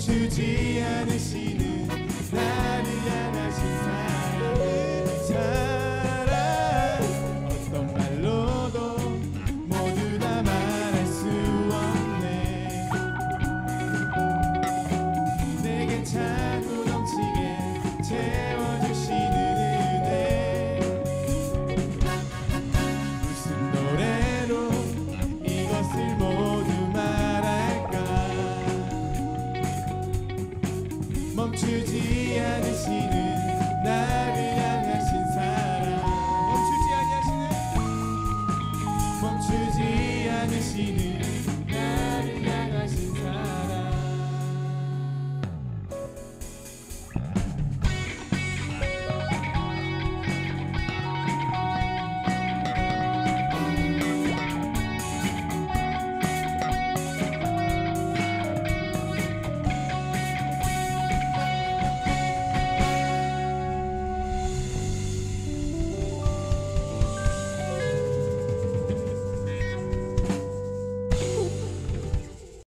멈추지 않으시리